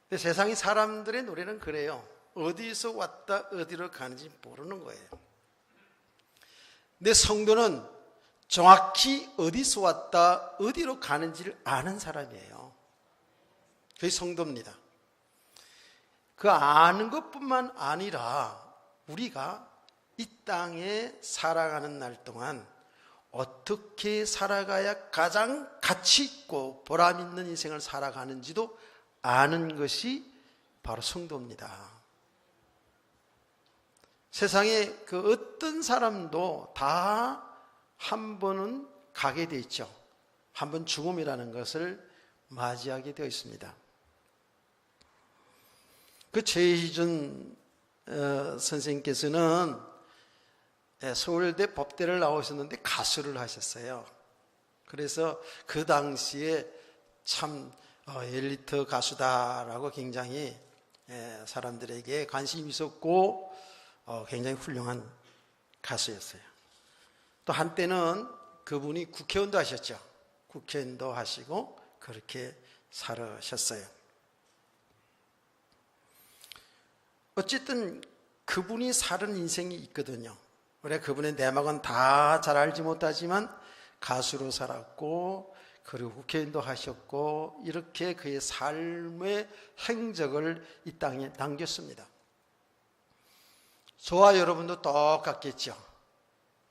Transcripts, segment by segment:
근데 세상의 사람들의 노래는 그래요. 어디서 왔다 어디로 가는지 모르는 거예요. 근데 성도는 정확히 어디서 왔다 어디로 가는지를 아는 사람이에요. 그게 성도입니다. 그 아는 것뿐만 아니라 우리가 이 땅에 살아가는 날 동안 어떻게 살아가야 가장 가치 있고 보람 있는 인생을 살아가는지도 아는 것이 바로 성도입니다. 세상에 그 어떤 사람도 다 한 번은 가게 돼 있죠. 한 번 죽음이라는 것을 맞이하게 되어 있습니다. 그 최희준 선생님께서는 서울대 법대를 나오셨는데 가수를 하셨어요. 그래서 그 당시에 참 엘리트 가수다라고 굉장히 사람들에게 관심이 있었고 굉장히 훌륭한 가수였어요. 또 한때는 그분이 국회의원도 하셨죠. 국회의원도 하시고 그렇게 살으셨어요. 어쨌든 그분이 살은 인생이 있거든요. 그래 그분의 내막은 다 잘 알지 못하지만 가수로 살았고 그리고 국회의원도 하셨고 이렇게 그의 삶의 행적을 이 땅에 남겼습니다. 저와 여러분도 똑같겠죠.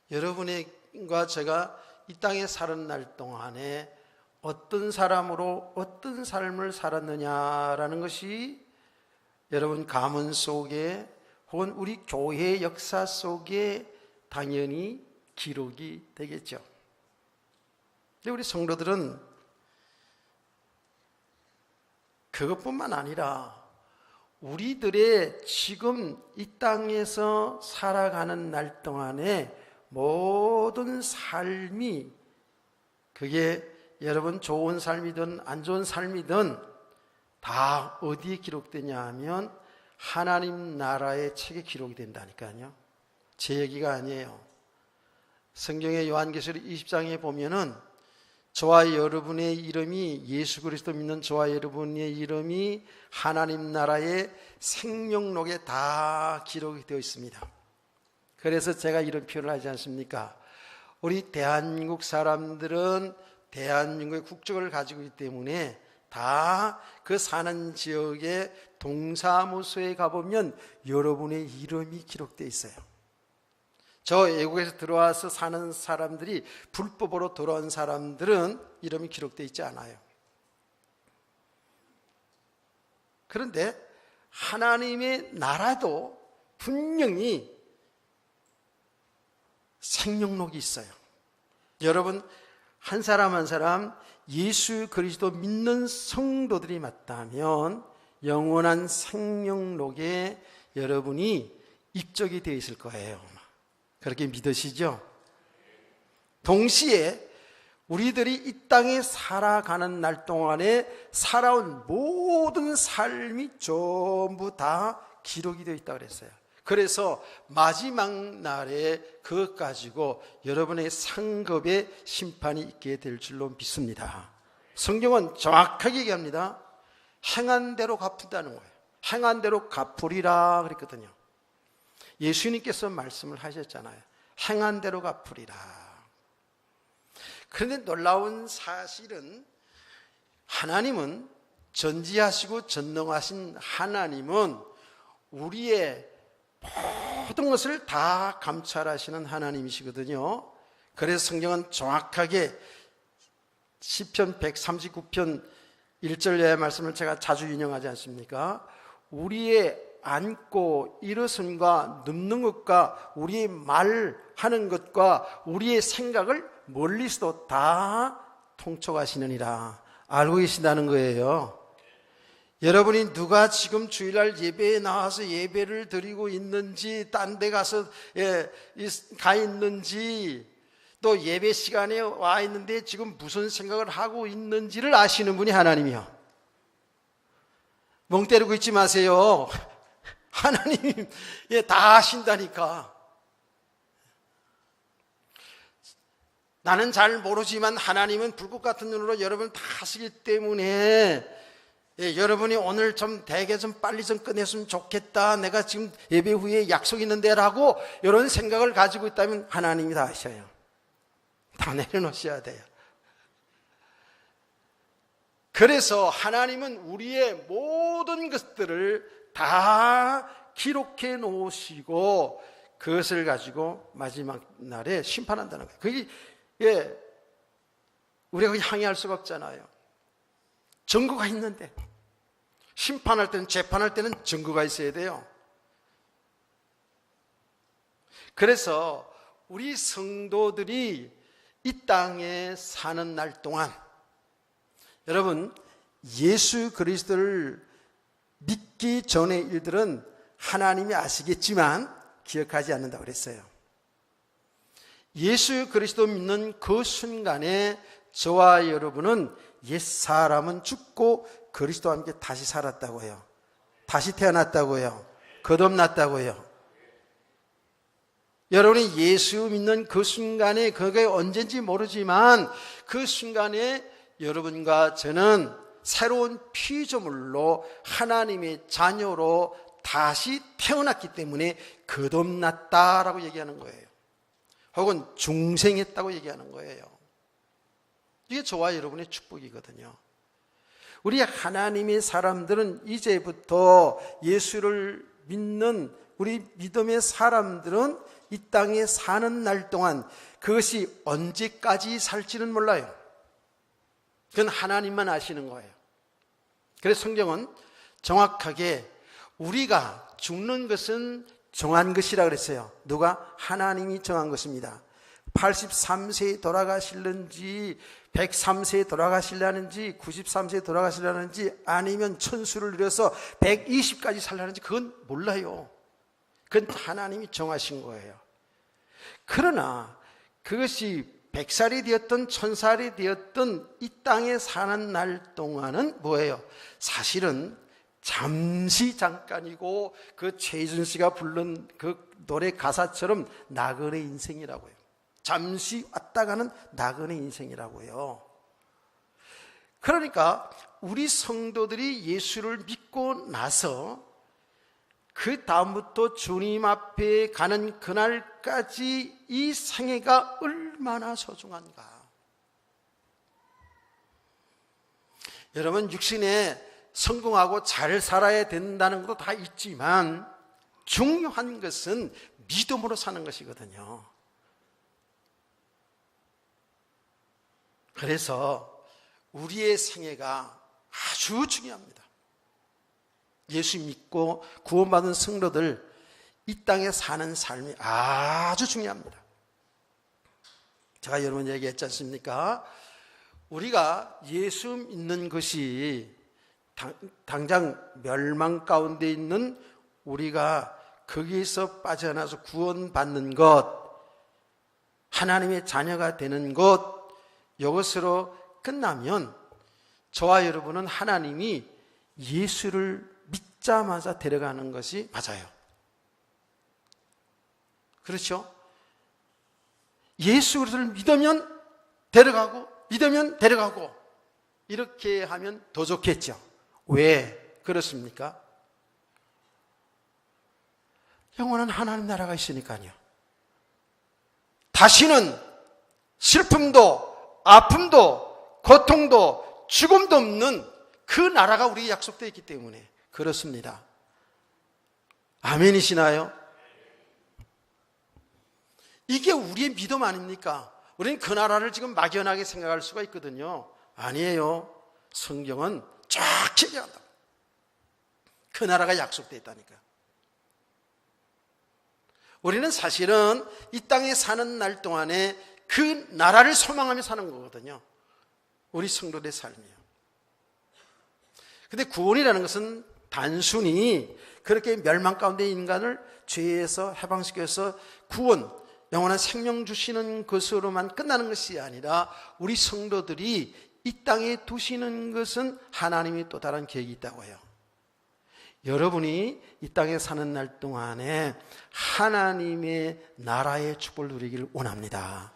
여러분과 제가 이 땅에 사는 날 동안에 어떤 사람으로 어떤 삶을 살았느냐라는 것이 여러분 가문 속에 혹은 우리 교회 역사 속에 당연히 기록이 되겠죠. 근데 우리 성도들은 그것뿐만 아니라 우리들의 지금 이 땅에서 살아가는 날 동안에 모든 삶이 그게 여러분 좋은 삶이든 안 좋은 삶이든 다 어디에 기록되냐 하면 하나님 나라의 책에 기록이 된다니까요. 제 얘기가 아니에요. 성경의 요한계시록 20장에 보면은 저와 여러분의 이름이 예수 그리스도 믿는 저와 여러분의 이름이 하나님 나라의 생명록에 다 기록이 되어 있습니다. 그래서 제가 이런 표현을 하지 않습니까? 우리 대한민국 사람들은 대한민국의 국적을 가지고 있기 때문에 다 그 사는 지역의 동사무소에 가보면 여러분의 이름이 기록되어 있어요. 저 외국에서 들어와서 사는 사람들이 불법으로 들어온 사람들은 이름이 기록되어 있지 않아요. 그런데 하나님의 나라도 분명히 생명록이 있어요. 여러분 한 사람 한 사람 예수 그리스도 믿는 성도들이 맞다면 영원한 생명록에 여러분이 입적이 되어 있을 거예요. 그렇게 믿으시죠? 동시에 우리들이 이 땅에 살아가는 날 동안에 살아온 모든 삶이 전부 다 기록이 되어 있다고 그랬어요. 그래서 마지막 날에 그것 가지고 여러분의 상급의 심판이 있게 될 줄로 믿습니다. 성경은 정확하게 얘기합니다. 행한 대로 갚는다는 거예요. 행한 대로 갚으리라 그랬거든요. 예수님께서 말씀을 하셨잖아요. 행한 대로 갚으리라. 그런데 놀라운 사실은 하나님은 전지하시고 전능하신 하나님은 우리의 모든 것을 다 감찰하시는 하나님이시거든요. 그래서 성경은 정확하게 시편 139편 1절의 말씀을 제가 자주 인용하지 않습니까? 우리의 앉고 일어선과 눕는 것과 우리의 말하는 것과 우리의 생각을 멀리서도 다 통촉하시느니라. 알고 계신다는 거예요. 여러분이 누가 지금 주일날 예배에 나와서 예배를 드리고 있는지, 딴 데 가서 가 있는지, 또 예배 시간에 와 있는데 지금 무슨 생각을 하고 있는지를 아시는 분이 하나님이요. 멍 때리고 있지 마세요. 하나님이 다 아신다니까. 나는 잘 모르지만 하나님은 불꽃 같은 눈으로 여러분을 다 아시기 때문에 여러분이 오늘 좀 대개 좀 빨리 좀 끝냈으면 좋겠다, 내가 지금 예배 후에 약속 있는데 라고 이런 생각을 가지고 있다면 하나님이 다 아셔요. 다 내려놓으셔야 돼요. 그래서 하나님은 우리의 모든 것들을 다 기록해 놓으시고 그것을 가지고 마지막 날에 심판한다는 거예요. 그게 우리가 항의할 수가 없잖아요. 증거가 있는데, 심판할 때는, 재판할 때는 증거가 있어야 돼요. 그래서 우리 성도들이 이 땅에 사는 날 동안, 여러분, 예수 그리스도를 믿기 전의 일들은 하나님이 아시겠지만 기억하지 않는다고 그랬어요. 예수 그리스도 믿는 그 순간에 저와 여러분은 옛사람은 죽고 그리스도와 함께 다시 살았다고 해요. 다시 태어났다고 해요. 거듭났다고 해요. 여러분이 예수 믿는 그 순간에, 그게 언젠지 모르지만 그 순간에 여러분과 저는 새로운 피조물로 하나님의 자녀로 다시 태어났기 때문에 거듭났다라고 얘기하는 거예요. 혹은 중생했다고 얘기하는 거예요. 이게 저와 여러분의 축복이거든요. 우리 하나님의 사람들은 이제부터 예수를 믿는 우리 믿음의 사람들은 이 땅에 사는 날 동안 그것이 언제까지 살지는 몰라요. 그건 하나님만 아시는 거예요. 그래서 성경은 정확하게 우리가 죽는 것은 정한 것이라 그랬어요. 누가? 하나님이 정한 것입니다. 83세에 돌아가실는지 103세에 돌아가실라는지 93세에 돌아가실라는지 아니면 천수를 누려서 120까지 살라는지 그건 몰라요. 그건 하나님이 정하신 거예요. 그러나 그것이 100살이 되었든 1000살이 되었든 이 땅에 사는 날 동안은 뭐예요? 사실은 잠깐이고 그 최희준 씨가 부른 그 노래 가사처럼 나그네 인생이라고요. 잠시 왔다 가는 나그네 인생이라고요. 그러니까 우리 성도들이 예수를 믿고 나서 그 다음부터 주님 앞에 가는 그날까지 이 생애가 얼마나 소중한가. 여러분, 육신에 성공하고 잘 살아야 된다는 것도 다 있지만 중요한 것은 믿음으로 사는 것이거든요. 그래서 우리의 생애가 아주 중요합니다. 예수 믿고 구원받은 성도들 이 땅에 사는 삶이 아주 중요합니다. 제가 여러분 얘기했지 않습니까? 우리가 예수 믿는 것이 당장 멸망 가운데 있는 우리가 거기에서 빠져나서 구원받는 것, 하나님의 자녀가 되는 것, 이것으로 끝나면 저와 여러분은 하나님이 예수를 믿자마자 데려가는 것이 맞아요. 그렇죠? 예수 그리스도를 믿으면 데려가고, 믿으면 데려가고, 이렇게 하면 더 좋겠죠. 왜 그렇습니까? 영원한 하나님 나라가 있으니까요. 다시는 슬픔도 아픔도 고통도 죽음도 없는 그 나라가 우리에게 약속되어 있기 때문에 그렇습니다. 아멘이시나요? 이게 우리의 믿음 아닙니까? 우리는 그 나라를 지금 막연하게 생각할 수가 있거든요. 아니에요. 성경은 쫙 얘기한다. 그 나라가 약속되어 있다니까요. 우리는 사실은 이 땅에 사는 날 동안에 그 나라를 소망하며 사는 거거든요. 우리 성도들의 삶이요. 근데 구원이라는 것은 단순히 그렇게 멸망 가운데 인간을 죄에서 해방시켜서 구원, 영원한 생명 주시는 것으로만 끝나는 것이 아니라 우리 성도들이 이 땅에 두시는 것은 하나님이 또 다른 계획이 있다고 해요. 여러분이 이 땅에 사는 날 동안에 하나님의 나라의 축복을 누리기를 원합니다.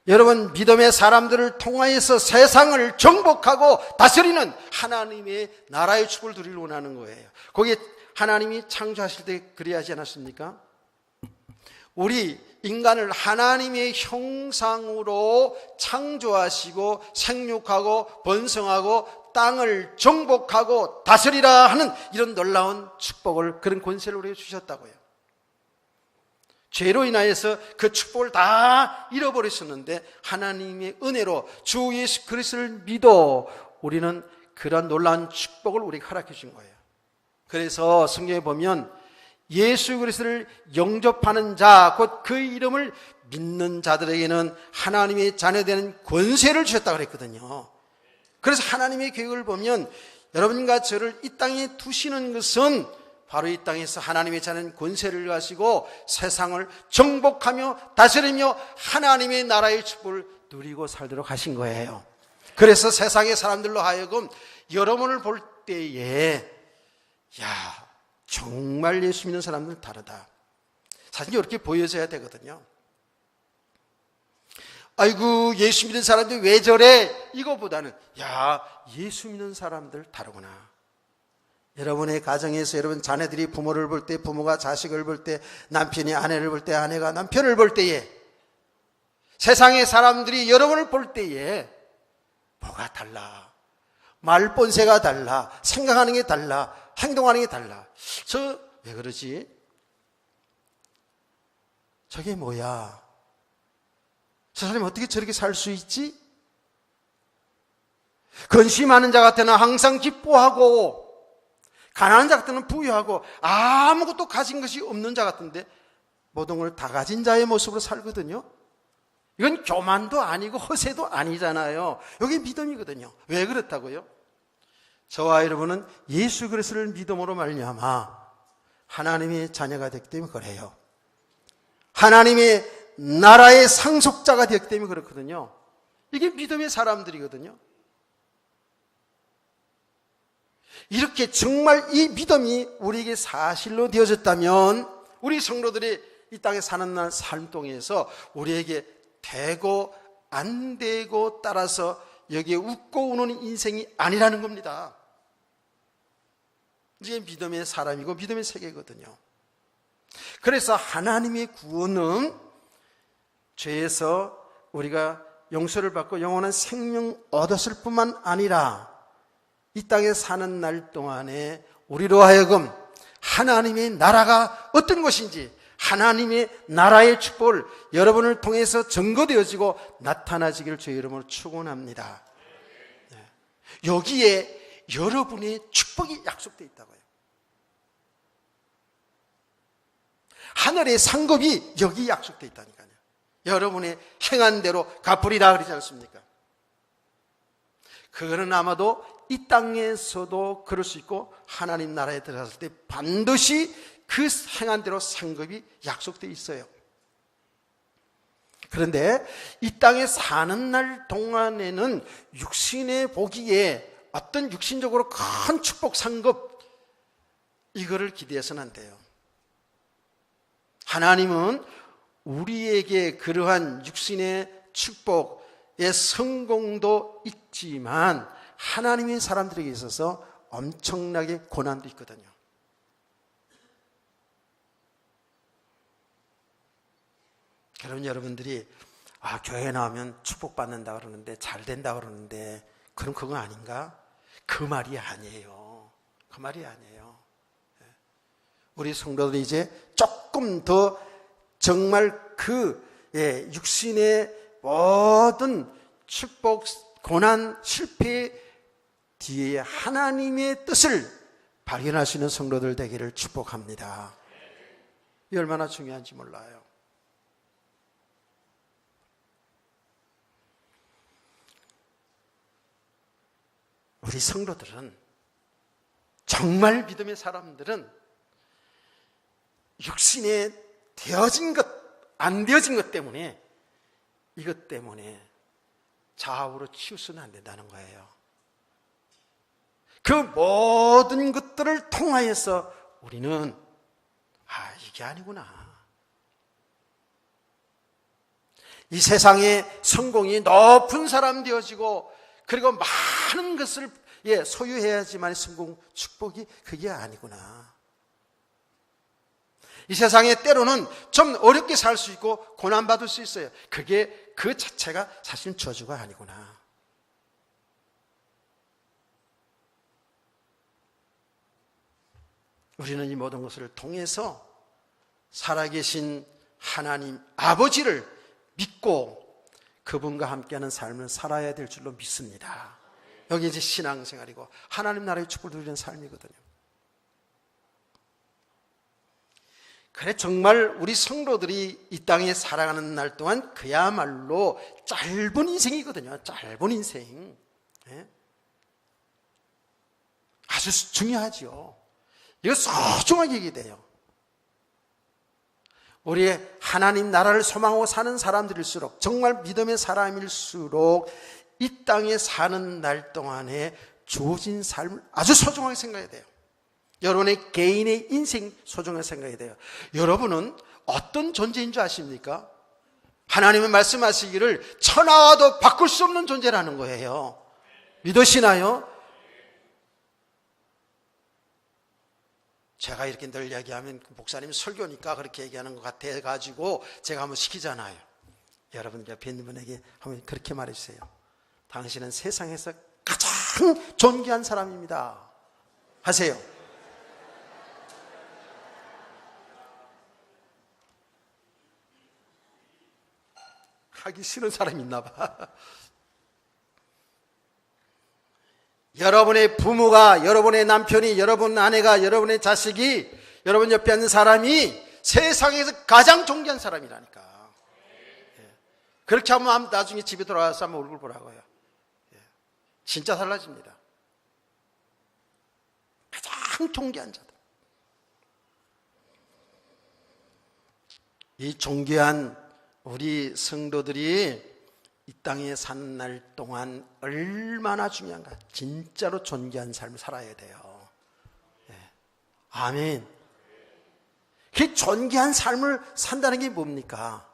여러분, 믿음의 사람들을 통하여서 세상을 정복하고 다스리는 하나님의 나라의 축복을 누리길 원하는 거예요. 거기에 하나님이 창조하실 때 그리하지 않았습니까? 우리 인간을 하나님의 형상으로 창조하시고 생육하고 번성하고 땅을 정복하고 다스리라 하는 이런 놀라운 축복을, 그런 권세를 우리에게 주셨다고요. 죄로 인하여서 그 축복을 다 잃어버렸었는데 하나님의 은혜로 주 예수 그리스도를 믿어 우리는 그런 놀라운 축복을 우리에게 허락해 준 거예요. 그래서 성경에 보면 예수 그리스도를 영접하는 자, 곧 그 이름을 믿는 자들에게는 하나님의 자녀되는 권세를 주셨다고 그랬거든요. 그래서 하나님의 계획을 보면 여러분과 저를 이 땅에 두시는 것은 바로 이 땅에서 하나님의 자녀는 권세를 가지고 세상을 정복하며 다스리며 하나님의 나라의 축복을 누리고 살도록 하신 거예요. 그래서 세상의 사람들로 하여금 여러분을 볼 때에 정말 예수 믿는 사람들은 다르다, 사실 이렇게 보여져야 되거든요. 아이고, 예수 믿는 사람들이 왜 저래? 이거보다는 예수 믿는 사람들 다르구나. 여러분의 가정에서 여러분 자녀들이 부모를 볼 때, 부모가 자식을 볼 때, 남편이 아내를 볼 때, 아내가 남편을 볼 때에, 세상의 사람들이 여러분을 볼 때에 뭐가 달라? 말본세가 달라, 생각하는 게 달라, 행동하는 게 달라. 저 왜 그러지? 저게 뭐야? 저 사람이 어떻게 저렇게 살 수 있지? 근심하는 자 같으나 항상 기뻐하고, 가난한 자 같으면 부유하고, 아무것도 가진 것이 없는 자 같은데 모든 걸 다 가진 자의 모습으로 살거든요. 이건 교만도 아니고 허세도 아니잖아요. 이게 믿음이거든요. 왜 그렇다고요? 저와 여러분은 예수 그리스도를 믿음으로 말미암아 하나님의 자녀가 되기 때문에 그래요. 하나님의 나라의 상속자가 되었기 때문에 그렇거든요. 이게 믿음의 사람들이거든요. 이렇게 정말 이 믿음이 우리에게 사실로 되어졌다면 우리 성도들이 이 땅에 사는 삶 동에서 우리에게 되고 안 되고 따라서 여기에 웃고 우는 인생이 아니라는 겁니다. 이게 믿음의 사람이고 믿음의 세계거든요. 그래서 하나님의 구원은 죄에서 우리가 용서를 받고 영원한 생명 얻었을 뿐만 아니라 이 땅에 사는 날 동안에 우리로 하여금 하나님의 나라가 어떤 것인지, 하나님의 나라의 축복을 여러분을 통해서 증거되어지고 나타나지기를 주의 이름으로 축원합니다. 여기에 여러분의 축복이 약속되어 있다고요. 하늘의 상급이 여기 약속되어 있다니까요. 여러분의 행한 대로 갚으리라 그러지 않습니까? 그거는 아마도 이 땅에서도 그럴 수 있고 하나님 나라에 들어갔을 때 반드시 그 행한 대로 상급이 약속되어 있어요. 그런데 이 땅에 사는 날 동안에는 육신에 보기에 어떤 육신적으로 큰 축복 상급, 이거를 기대해서는 안 돼요. 하나님은 우리에게 그러한 육신의 축복의 성공도 있지만 하나님의 사람들에게 있어서 엄청나게 고난도 있거든요. 그럼 여러분들이 교회 나오면 축복받는다 그러는데 잘 된다 그러는데 그럼 그거 아닌가? 그 말이 아니에요. 그 말이 아니에요. 우리 성도들이 이제 조금 더 정말 그 육신의 모든 축복, 고난, 실패 뒤에 하나님의 뜻을 발견할 수 있는 성도들 되기를 축복합니다. 이 얼마나 중요한지 몰라요. 우리 성도들은, 정말 믿음의 사람들은 육신에 되어진 것, 안 되어진 것 때문에, 이것 때문에 좌우로 치우쳐는 안 된다는 거예요. 그 모든 것들을 통하여서 우리는 이게 아니구나, 이 세상의 성공이 높은 사람 되어지고 그리고 많은 것을 소유해야지만 성공, 축복이 그게 아니구나. 이 세상에 때로는 좀 어렵게 살 수 있고 고난받을 수 있어요. 그게 그 자체가 사실은 저주가 아니구나. 우리는 이 모든 것을 통해서 살아계신 하나님 아버지를 믿고 그분과 함께하는 삶을 살아야 될 줄로 믿습니다. 여기 이제 신앙생활이고 하나님 나라의 축복을 누리는 삶이거든요. 그래 정말 우리 성도들이 이 땅에 살아가는 날 동안 그야말로 짧은 인생이거든요. 짧은 인생. 아주 중요하죠. 이거 소중하게 얘기해야 돼요. 우리의 하나님 나라를 소망하고 사는 사람들일수록 정말 믿음의 사람일수록 이 땅에 사는 날 동안에 주어진 삶을 아주 소중하게 생각해야 돼요. 여러분의 개인의 인생 소중하게 생각해야 돼요. 여러분은 어떤 존재인 줄 아십니까? 하나님은 말씀하시기를 천하와도 바꿀 수 없는 존재라는 거예요. 믿으시나요? 제가 이렇게 늘 얘기하면 목사님 설교니까 그렇게 얘기하는 것 같아가지고 제가 한번 시키잖아요. 여러분 옆에 있는 분에게 한번 그렇게 말해주세요. 당신은 세상에서 가장 존귀한 사람입니다. 하세요. 하기 싫은 사람이 있나 봐. 여러분의 부모가, 여러분의 남편이, 여러분 아내가, 여러분의 자식이, 여러분 옆에 앉는 사람이 세상에서 가장 존귀한 사람이라니까. 그렇게 하면 나중에 집에 돌아가서 한번 얼굴 보라고요. 진짜 달라집니다. 가장 존귀한 자들. 이 존귀한 우리 성도들이 이 땅에 사는 날 동안 얼마나 중요한가. 진짜로 존귀한 삶을 살아야 돼요. 아멘. 그 존귀한 삶을 산다는 게 뭡니까?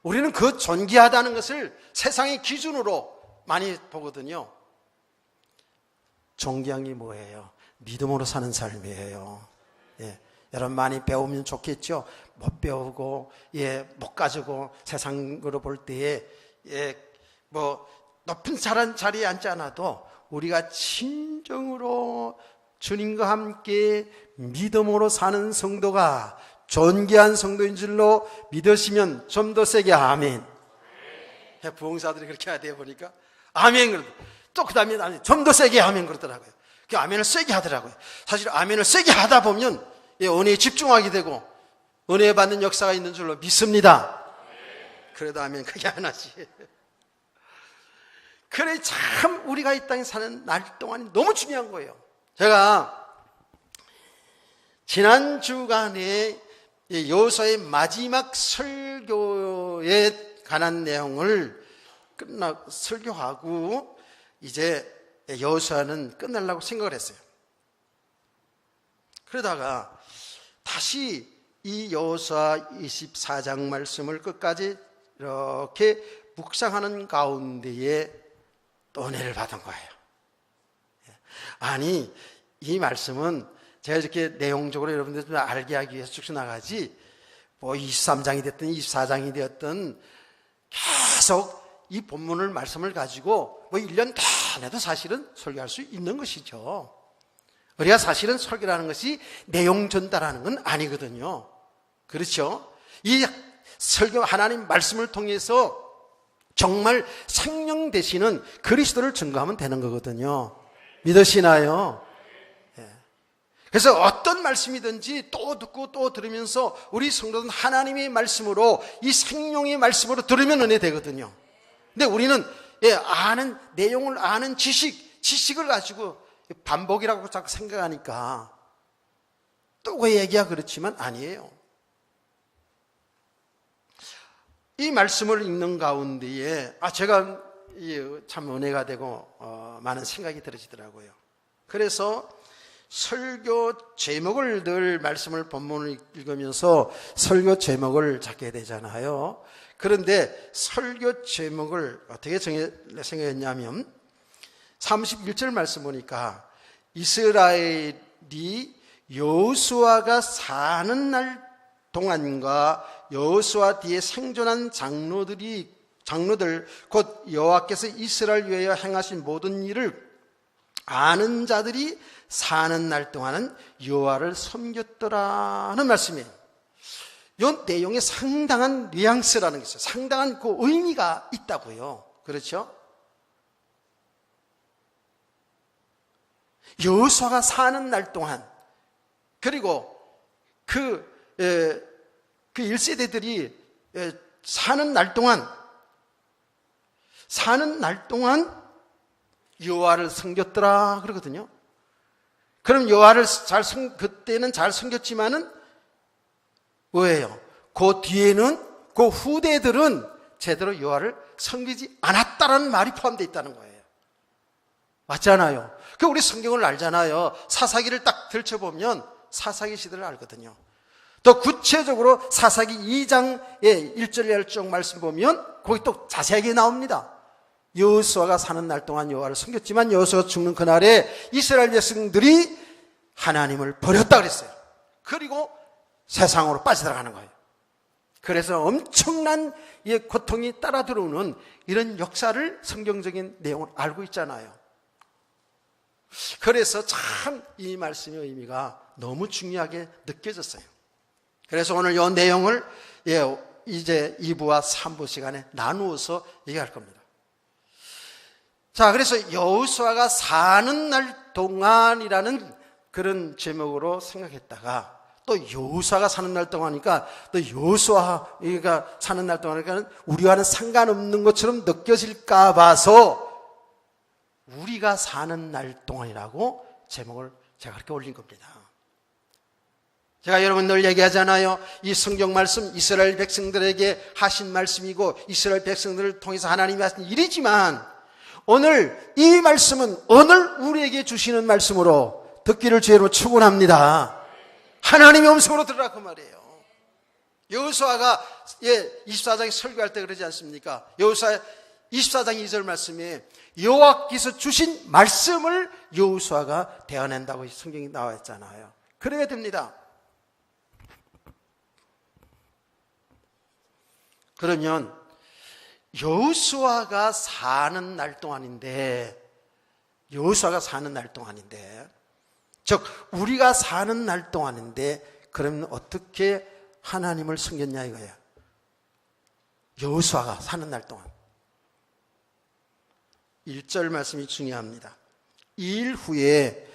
우리는 그 존귀하다는 것을 세상의 기준으로 많이 보거든요. 존귀한 게 뭐예요? 믿음으로 사는 삶이에요. 여러분 많이 배우면 좋겠죠? 못 배우고, 못 가지고 세상으로 볼 때에, 높은 자리에 앉지 않아도 우리가 진정으로 주님과 함께 믿음으로 사는 성도가 존귀한 성도인 줄로 믿으시면 좀 더 세게 아멘. 부흥사들이 그렇게 해야 돼 보니까 아멘 그러더라고요. 또 그 다음에 좀 더 세게 아멘 그러더라고요. 그 아멘을 세게 하더라고요. 사실 아멘을 세게 하다 보면 은혜에 집중하게 되고 은혜 받는 역사가 있는 줄로 믿습니다. 그래도 아멘 그게 안 하지. 그래 참 우리가 이 땅에 사는 날 동안이 너무 중요한 거예요. 제가 지난 주간에 여호수아의 마지막 설교에 관한 내용을 설교하고 이제 여호수아는 끝내려고 생각을 했어요. 그러다가 다시 이 여호수아 24장 말씀을 끝까지 이렇게 묵상하는 가운데에 또 은혜를 받은 거예요. 아니 이 말씀은 제가 이렇게 내용적으로 여러분들 좀 알게 하기 위해서 쭉 나가지 23장이 됐든 24장이 되었든 계속 이 본문을 말씀을 가지고 1년 내내도 사실은 설교할 수 있는 것이죠. 우리가 사실은 설교라는 것이 내용 전달하는 건 아니거든요. 그렇죠? 이 설교 하나님 말씀을 통해서 정말 생명 되시는 그리스도를 증거하면 되는 거거든요. 믿으시나요? 그래서 어떤 말씀이든지 또 듣고 또 들으면서 우리 성도는 하나님의 말씀으로 이 생명의 말씀으로 들으면 은혜 되거든요. 근데 우리는 아는 내용을 아는 지식을 가지고 반복이라고 자꾸 생각하니까 또 그 얘기야 그렇지만 아니에요. 이 말씀을 읽는 가운데에 제가 참 은혜가 되고 많은 생각이 들어지더라고요. 그래서 설교 제목을 늘 말씀을 본문을 읽으면서 설교 제목을 잡게 되잖아요. 그런데 설교 제목을 어떻게 생각했냐면 31절 말씀 보니까 이스라엘이 여호수아가 사는 날 동안과 여호수아 뒤에 생존한 장로들 곧 여호와께서 이스라엘 위하여 행하신 모든 일을 아는 자들이 사는 날 동안은 여호와를 섬겼더라는 말씀이에요. 이 내용에 상당한 뉘앙스라는 게 있어요. 상당한 그 의미가 있다고요. 그렇죠? 여호수아가 사는 날 동안, 그리고 그 1세대들이 사는 날 동안 여호와를 섬겼더라 그러거든요. 그럼 여호와를 그때는 잘 섬겼지만은 왜요? 그 뒤에는 그 후대들은 제대로 여호와를 섬기지 않았다라는 말이 포함되어 있다는 거예요. 맞잖아요. 그 우리 성경을 알잖아요. 사사기를 딱 들춰보면 사사기 시대를 알거든요. 더 구체적으로 사사기 2장의 1절 2절 말씀 보면 거기 또 자세하게 나옵니다. 여호수아가 사는 날 동안 여호와를 섬겼지만 여호수아가 죽는 그날에 이스라엘 백성들이 하나님을 버렸다 그랬어요. 그리고 세상으로 빠져들어가는 거예요. 그래서 엄청난 고통이 따라 들어오는 이런 역사를 성경적인 내용을 알고 있잖아요. 그래서 참 이 말씀의 의미가 너무 중요하게 느껴졌어요. 그래서 오늘 이 내용을 이제 2부와 3부 시간에 나누어서 얘기할 겁니다. 자, 그래서 여호수아가 사는 날 동안이라는 그런 제목으로 생각했다가 또 여호수아가 사는 날 동안이니까 또 여호수아가 사는 날 동안이니까 우리와는 상관없는 것처럼 느껴질까 봐서 우리가 사는 날 동안이라고 제목을 제가 그렇게 올린 겁니다. 제가 여러분 늘 얘기하잖아요. 이 성경 말씀 이스라엘 백성들에게 하신 말씀이고 이스라엘 백성들을 통해서 하나님이 하신 일이지만 오늘 이 말씀은 오늘 우리에게 주시는 말씀으로 듣기를 주의로 축원합니다. 하나님의 음성으로 들으라 그 말이에요. 여호수아가 24장에 설교할 때 그러지 않습니까? 여호수아 24장 2절 말씀에 여호와께서 주신 말씀을 여호수아가 대언한다고 성경이 나와 있잖아요. 그래야 됩니다. 그러면 여호수아가 사는 날 동안인데 즉 우리가 사는 날 동안인데 그러면 어떻게 하나님을 섬겼냐 이거예요. 여호수아가 사는 날 동안 1절 말씀이 중요합니다. 이 일 후에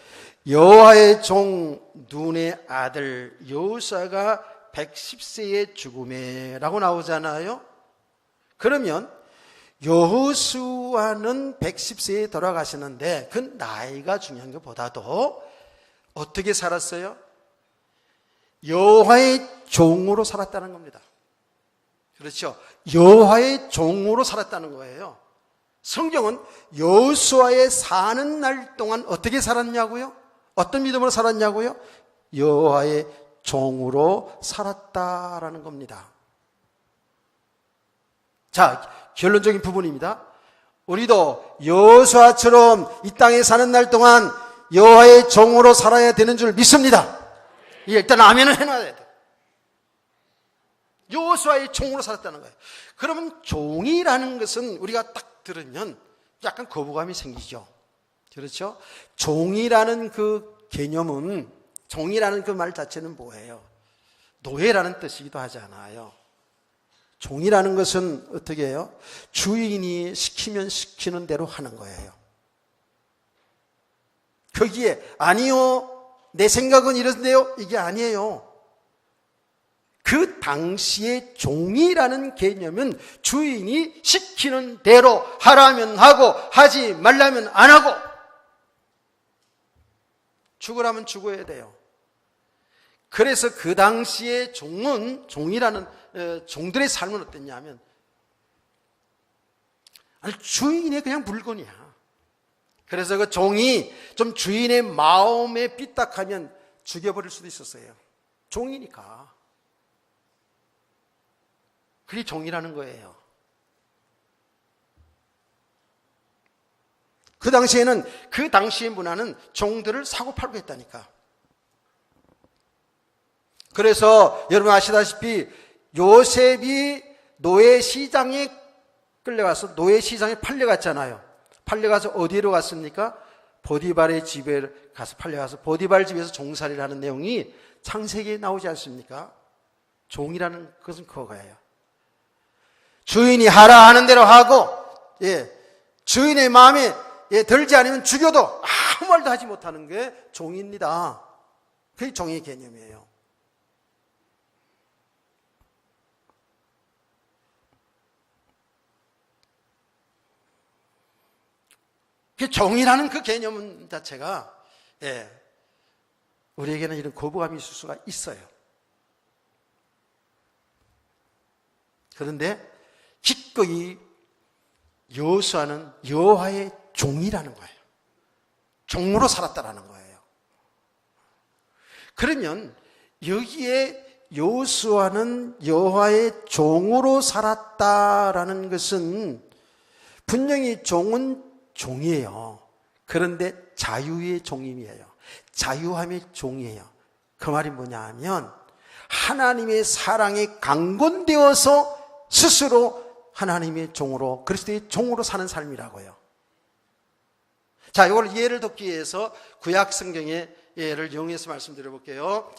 여호와의 종 눈의 아들 여호수아가 110세의 죽음에 라고 나오잖아요. 그러면 여호수아는 110세에 돌아가시는데 그 나이가 중요한 것보다도 어떻게 살았어요? 여호와의 종으로 살았다는 겁니다. 그렇죠? 여호와의 종으로 살았다는 거예요. 성경은 여호수아의 사는 날 동안 어떻게 살았냐고요? 어떤 믿음으로 살았냐고요? 여호와의 종으로 살았다라는 겁니다. 자, 결론적인 부분입니다. 우리도 여호수아처럼 이 땅에 사는 날 동안 여호와의 종으로 살아야 되는 줄 믿습니다. 일단 아멘을 해놔야 돼. 여호수아의 종으로 살았다는 거예요. 그러면 종이라는 것은 우리가 딱 들으면 약간 거부감이 생기죠. 그렇죠? 종이라는 그 개념은, 종이라는 그 말 자체는 뭐예요? 노예라는 뜻이기도 하잖아요. 종이라는 것은 어떻게 해요? 주인이 시키면 시키는 대로 하는 거예요. 거기에 아니요, 내 생각은 이런데요, 이게 아니에요. 그 당시의 종이라는 개념은 주인이 시키는 대로 하라면 하고 하지 말라면 안 하고 죽으라면 죽어야 돼요. 그래서 그 당시의 종이라는 종들의 삶은 어땠냐면 아니 주인이 그냥 물건이야. 그래서 그 종이 좀 주인의 마음에 삐딱하면 죽여버릴 수도 있었어요. 종이니까. 그게 종이라는 거예요. 그 당시에는, 그 당시의 문화는 종들을 사고팔고 했다니까. 그래서 여러분 아시다시피 요셉이 노예시장에 끌려가서 노예시장에 팔려갔잖아요. 팔려가서 어디로 갔습니까? 보디발의 집에 가서 팔려가서 보디발 집에서 종살이를 하는 내용이 창세기에 나오지 않습니까? 종이라는 것은 그거예요. 주인이 하라 하는 대로 하고, 주인의 마음에 들지 않으면 죽여도 아무 말도 하지 못하는 게 종입니다. 그게 종의 개념이에요. 그 종이라는 그 개념 자체가 우리에게는 이런 거부감이 있을 수가 있어요. 그런데 기꺼이 여호수아는 여호와의 종이라는 거예요. 종으로 살았다라는 거예요. 그러면 여기에 여호수아는 여호와의 종으로 살았다라는 것은 분명히 종은 종이에요. 그런데 자유의 종임이에요. 자유함의 종이에요. 그 말이 뭐냐 하면 하나님의 사랑에 강권되어서 스스로 하나님의 종으로, 그리스도의 종으로 사는 삶이라고요. 자, 이걸 예를 돕기 위해서 구약 성경의 예를 이용해서 말씀드려 볼게요.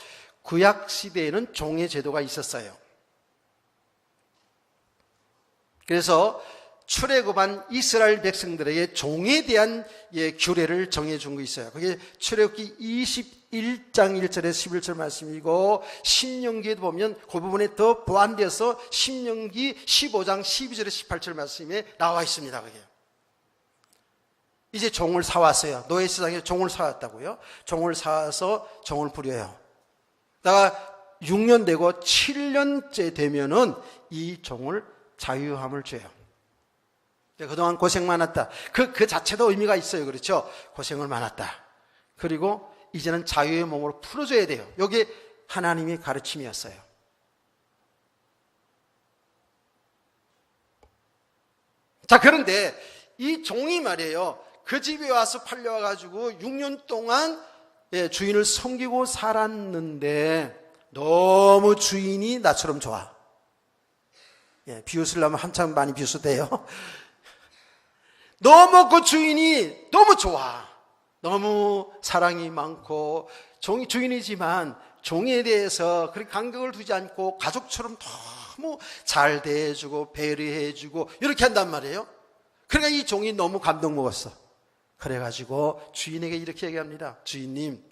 구약 시대에는 종의 제도가 있었어요. 그래서 출애굽한 이스라엘 백성들에게 종에 대한 규례를 정해준 거 있어요. 그게 출애굽기 21장 1절에서 11절 말씀이고, 신명기에도 보면 그 부분에 더 보완되어서 신명기 15장 12절에서 18절 말씀에 나와 있습니다. 그게 이제 종을 사왔어요. 노예시장에 종을 사왔다고요. 종을 사와서 종을 부려요. 다가 6년 되고 7년째 되면은 이 종을 자유함을 줘요. 그동안 고생 많았다. 그 자체도 의미가 있어요. 그렇죠? 고생을 많았다. 그리고 이제는 자유의 몸으로 풀어줘야 돼요. 이게 하나님의 가르침이었어요. 자, 그런데 이 종이 말이에요. 그 집에 와서 팔려와가지고 6년 동안 주인을 섬기고 살았는데 너무 주인이 나처럼 좋아. 비웃으려면 한참 많이 비웃어대요. 너무 그 주인이 너무 좋아. 너무 사랑이 많고, 주인이지만 종에 대해서 그렇게 간격을 두지 않고 가족처럼 너무 잘 대해주고 배려해주고 이렇게 한단 말이에요. 그러니까 이 종이 너무 감동 먹었어. 그래가지고 주인에게 이렇게 얘기합니다. 주인님,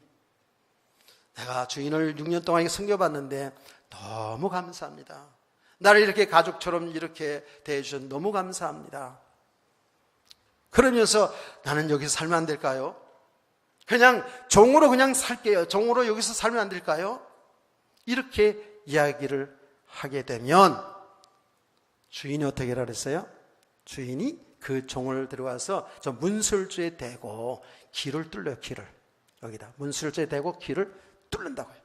내가 주인을 6년 동안 섬겨봤는데 너무 감사합니다. 나를 이렇게 가족처럼 이렇게 대해주셔서 너무 감사합니다. 그러면서 나는 여기서 살면 안 될까요? 그냥 종으로 그냥 살게요. 종으로 여기서 살면 안 될까요? 이렇게 이야기를 하게 되면 주인이 어떻게 하라 그랬어요? 주인이 그 종을 들어와서 저 문설주에 대고 길을 뚫려요. 길을 여기다 문설주에 대고 길을 뚫는다고요.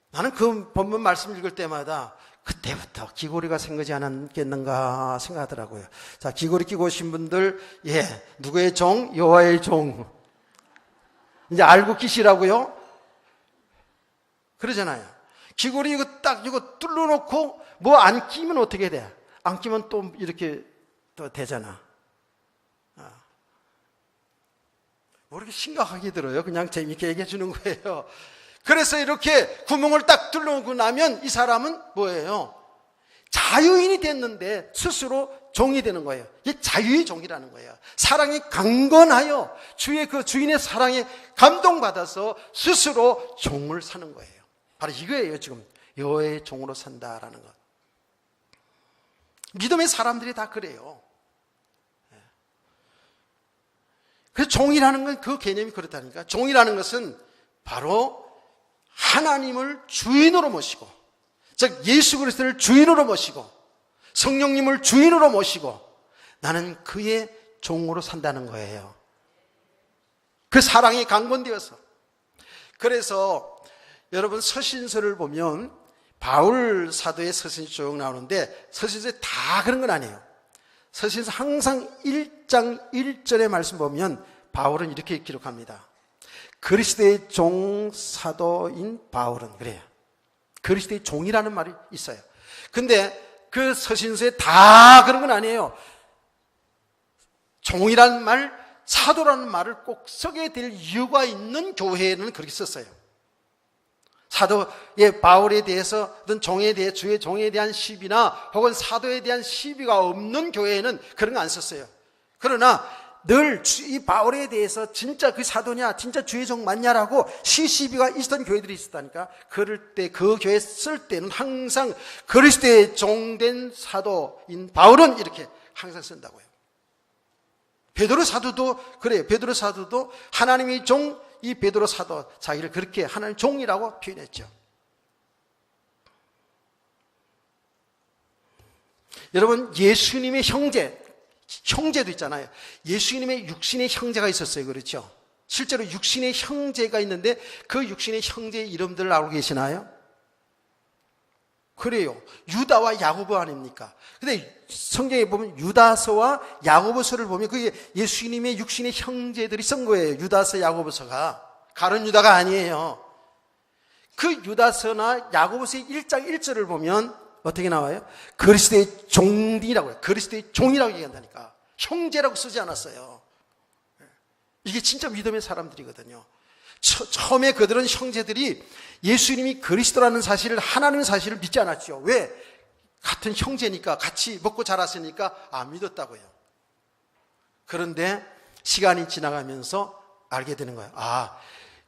나는 그 본문 말씀 읽을 때마다 그때부터 귀고리가 생기지 않았겠는가 생각하더라고요. 자, 귀고리 끼고 오신 분들, 누구의 종? 여호와의 종. 이제 알고 끼시라고요? 그러잖아요. 귀고리 이거 뚫어놓고 뭐 안 끼면 어떻게 돼? 안 끼면 또 이렇게 또 되잖아. 뭐 이렇게 심각하게 들어요? 그냥 재밌게 얘기해 주는 거예요. 그래서 이렇게 구멍을 딱 뚫어놓고 나면 이 사람은 뭐예요? 자유인이 됐는데 스스로 종이 되는 거예요. 이게 자유의 종이라는 거예요. 사랑에 강건하여 그 주인의 사랑에 감동받아서 스스로 종을 사는 거예요. 바로 이거예요. 지금 여호와의 종으로 산다라는 것. 믿음의 사람들이 다 그래요. 그래서 종이라는 건 그 개념이 그렇다니까. 종이라는 것은 바로 하나님을 주인으로 모시고, 즉 예수 그리스도를 주인으로 모시고 성령님을 주인으로 모시고 나는 그의 종으로 산다는 거예요. 그 사랑이 강권되어서. 그래서 여러분 서신서를 보면 바울 사도의 서신이 쭉 나오는데 서신서에 다 그런 건 아니에요. 서신서 항상 1장 1절의 말씀 보면 바울은 이렇게 기록합니다. 그리스도의 종 사도인 바울은 그래요. 그리스도의 종이라는 말이 있어요. 근데 그 서신서에 다 그런 건 아니에요. 종이라는 말, 사도라는 말을 꼭 쓰게 될 이유가 있는 교회에는 그렇게 썼어요. 사도의 바울에 대해서 어떤 종에 대해 주의 종에 대한 시비나 혹은 사도에 대한 시비가 없는 교회에는 그런 거 안 썼어요. 그러나 늘 이 바울에 대해서 진짜 그 사도냐, 진짜 주의 종 맞냐라고 시비가 있었던 교회들이 있었다니까. 그럴 때 그 교회 쓸 때는 항상 그리스도의 종된 사도인 바울은 이렇게 항상 쓴다고요. 베드로 사도도 그래요. 베드로 사도도 하나님의 종, 이 베드로 사도 자기를 그렇게 하나님 종이라고 표현했죠. 여러분, 예수님의 형제도 있잖아요. 예수님의 육신의 형제가 있었어요. 그렇죠? 실제로 육신의 형제가 있는데 그 육신의 형제의 이름들을 알고 계시나요? 그래요. 유다와 야고보 아닙니까? 근데 성경에 보면 유다서와 야고보서를 보면 그게 예수님의 육신의 형제들이 쓴 거예요. 유다서, 야고보서가. 가룟 유다가 아니에요. 그 유다서나 야고보서의 1장 1절을 보면 어떻게 나와요? 그리스도의 종이라고 해요. 그리스도의 종이라고 얘기한다니까. 형제라고 쓰지 않았어요. 이게 진짜 믿음의 사람들이거든요. 처음에 그들은 형제들이 예수님이 그리스도라는 사실을, 하나님의 사실을 믿지 않았죠. 왜? 같은 형제니까, 같이 먹고 자랐으니까 안 믿었다고요. 그런데 시간이 지나가면서 알게 되는 거예요. 아,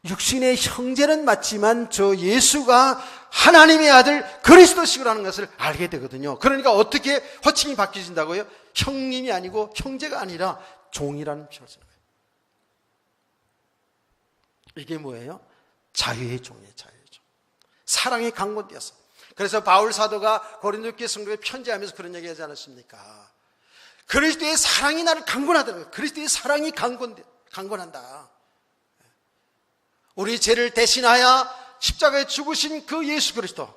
육신의 형제는 맞지만 저 예수가 하나님의 아들 그리스도시라는 것을 알게 되거든요. 그러니까 어떻게 호칭이 바뀌어진다고요? 형님이 아니고 형제가 아니라 종이라는 표현을 쓰는 거예요. 이게 뭐예요? 자유의 종이에요. 자유의 종. 사랑이 강권되어서. 그래서 바울 사도가 고린도 교회 성도에 편지하면서 그런 얘기 하지 않았습니까? 그리스도의 사랑이 나를 강권하다는 거예요. 그리스도의 사랑이 강권한다. 우리 죄를 대신하여 십자가에 죽으신 그 예수 그리스도,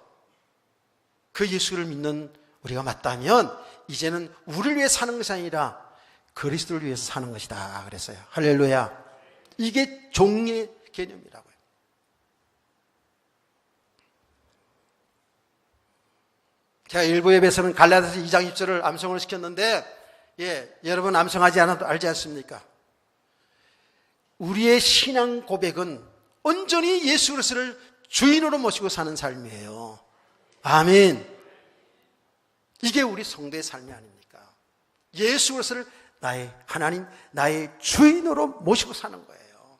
그 예수를 믿는 우리가 맞다면 이제는 우리를 위해 사는 것이 아니라 그리스도를 위해서 사는 것이다 그랬어요. 할렐루야. 이게 종의 개념이라고요. 제가 일부 예배에서는 갈라디아서 2장 2절을 암송을 시켰는데 여러분 암송하지 않아도 알지 않습니까? 우리의 신앙 고백은 온전히 예수 그리스도를 주인으로 모시고 사는 삶이에요. 아멘. 이게 우리 성도의 삶이 아닙니까? 예수 그리스도를 나의 하나님, 나의 주인으로 모시고 사는 거예요.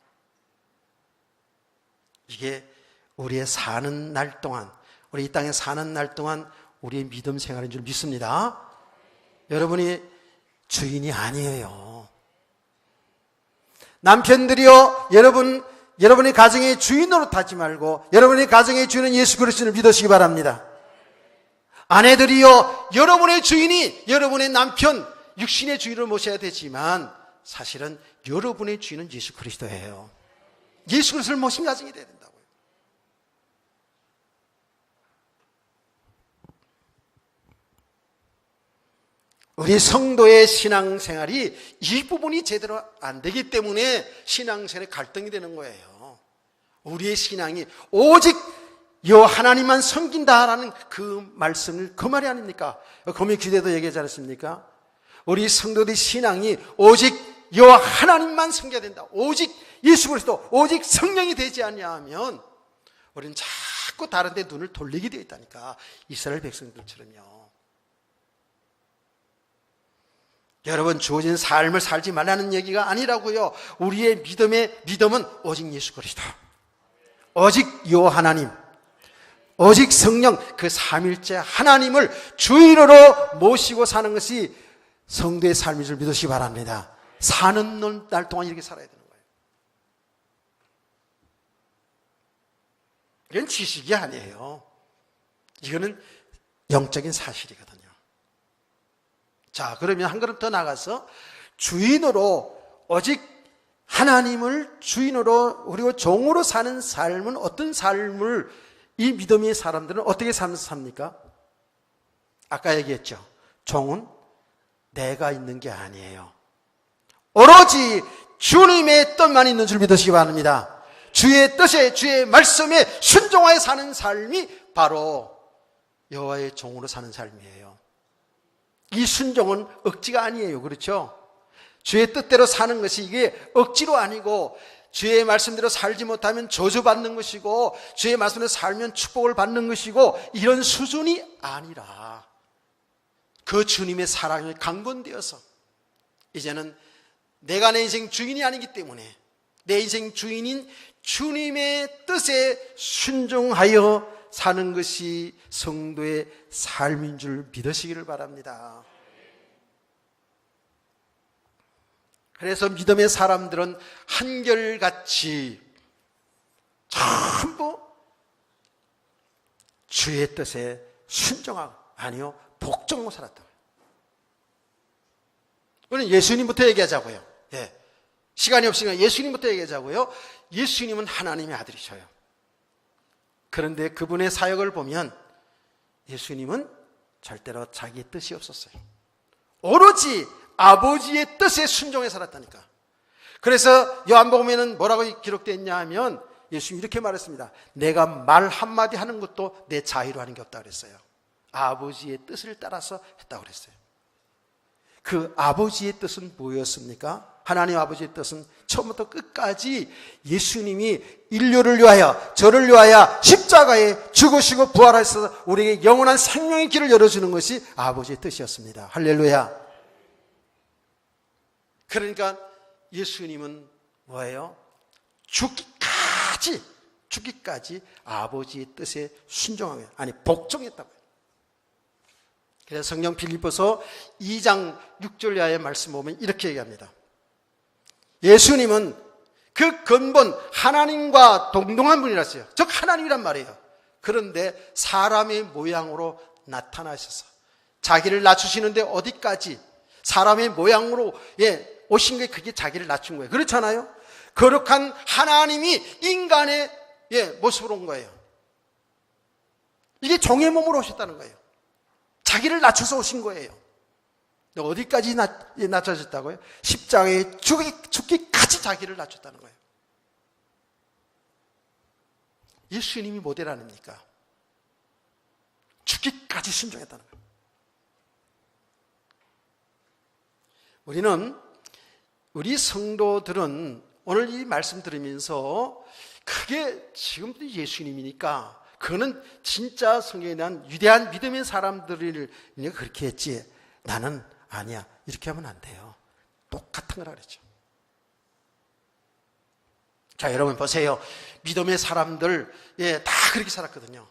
이게 우리의 사는 날 동안, 우리 이 땅에 사는 날 동안 우리의 믿음 생활인 줄 믿습니다. 여러분이 주인이 아니에요. 남편들이요, 여러분의 가정의 주인 노릇하지 말고 여러분의 가정의 주인은 예수 그리스도를 믿으시기 바랍니다. 아내들이요, 여러분의 주인이 여러분의 남편, 육신의 주인을 모셔야 되지만 사실은 여러분의 주인은 예수 그리스도예요. 예수 그리스도를 모신 가정이 돼야 된다고요. 우리 성도의 신앙생활이 이 부분이 제대로 안 되기 때문에 신앙생활에 갈등이 되는 거예요. 우리의 신앙이 오직 여 하나님만 섬긴다라는 그 말씀을 그 말이 아닙니까? 금요 기대도 얘기하지 않았습니까? 우리 성도들의 신앙이 오직 여 하나님만 섬겨야 된다. 오직 예수 그리스도, 오직 성령이 되지 않냐면 우리는 자꾸 다른 데 눈을 돌리게 되어 있다니까. 이스라엘 백성들처럼요. 여러분, 주어진 삶을 살지 말라는 얘기가 아니라고요. 우리의 믿음은 오직 예수 그리스도, 오직 여 하나님, 오직 성령, 그 삼일째 하나님을 주인으로 모시고 사는 것이 성도의 삶인 줄 믿으시기 바랍니다. 사는 날 동안 이렇게 살아야 되는 거예요. 이건 지식이 아니에요. 이거는 영적인 사실이거든요. 자, 그러면 한 걸음 더 나가서 주인으로, 오직 하나님을 주인으로 그리고 종으로 사는 삶은 어떤 삶을 이 믿음의 사람들은 어떻게 삽니까? 아까 얘기했죠. 종은 내가 있는 게 아니에요. 오로지 주님의 뜻만 있는 줄 믿으시기 바랍니다. 주의 뜻에, 주의 말씀에 순종하여 사는 삶이 바로 여호와의 종으로 사는 삶이에요. 이 순종은 억지가 아니에요. 그렇죠? 주의 뜻대로 사는 것이 이게 억지로 아니고, 주의 말씀대로 살지 못하면 저주받는 것이고, 주의 말씀대로 살면 축복을 받는 것이고, 이런 수준이 아니라 그 주님의 사랑에 강건되어서 이제는 내가 내 인생 주인이 아니기 때문에 내 인생 주인인 주님의 뜻에 순종하여 사는 것이 성도의 삶인 줄 믿으시기를 바랍니다. 그래서 믿음의 사람들은 한결같이 전부 주의 뜻에 순종하고, 아니요, 복종하고 살았다. 우리는 예수님부터 얘기하자고요. 예. 시간이 없으니까 예수님부터 얘기하자고요. 예수님은 하나님의 아들이셔요. 그런데 그분의 사역을 보면 예수님은 절대로 자기의 뜻이 없었어요. 오로지 아버지의 뜻에 순종해 살았다니까. 그래서 요한복음에는 뭐라고 기록되어 있냐 하면 예수님이 이렇게 말했습니다. 내가 말 한마디 하는 것도 내 자유로 하는 게 없다 그랬어요. 아버지의 뜻을 따라서 했다고 그랬어요. 그 아버지의 뜻은 뭐였습니까? 하나님 아버지의 뜻은 처음부터 끝까지 예수님이 인류를 위하여, 저를 위하여 십자가에 죽으시고 부활하셔서 우리에게 영원한 생명의 길을 열어주는 것이 아버지의 뜻이었습니다. 할렐루야. 그러니까 예수님은 뭐예요? 죽기까지 아버지의 뜻에 순종하며, 아니 복종했다고요. 그래서 성경 빌립보서 2장 6절 이하의 말씀 보면 이렇게 얘기합니다. 예수님은 그 근본 하나님과 동등한 분이라서요. 즉 하나님이란 말이에요. 그런데 사람의 모양으로 나타나셔서 자기를 낮추시는데 어디까지 사람의 모양으로 오신 게 그게 자기를 낮춘 거예요. 그렇잖아요. 거룩한 하나님이 인간의 모습으로 온 거예요. 이게 종의 몸으로 오셨다는 거예요. 자기를 낮춰서 오신 거예요. 어디까지 낮춰졌다고요? 십자가에 죽기까지 자기를 낮췄다는 거예요. 예수님이 모델 아닙니까? 죽기까지 순종했다는 거예요. 우리 성도들은 오늘 이 말씀 들으면서 그게 지금도 예수님이니까 그거는 진짜 성경에 대한 위대한 믿음의 사람들이 그렇게 했지, 나는 아니야, 이렇게 하면 안 돼요. 똑같은 거라 그랬죠. 자, 여러분 보세요. 믿음의 사람들 다 그렇게 살았거든요.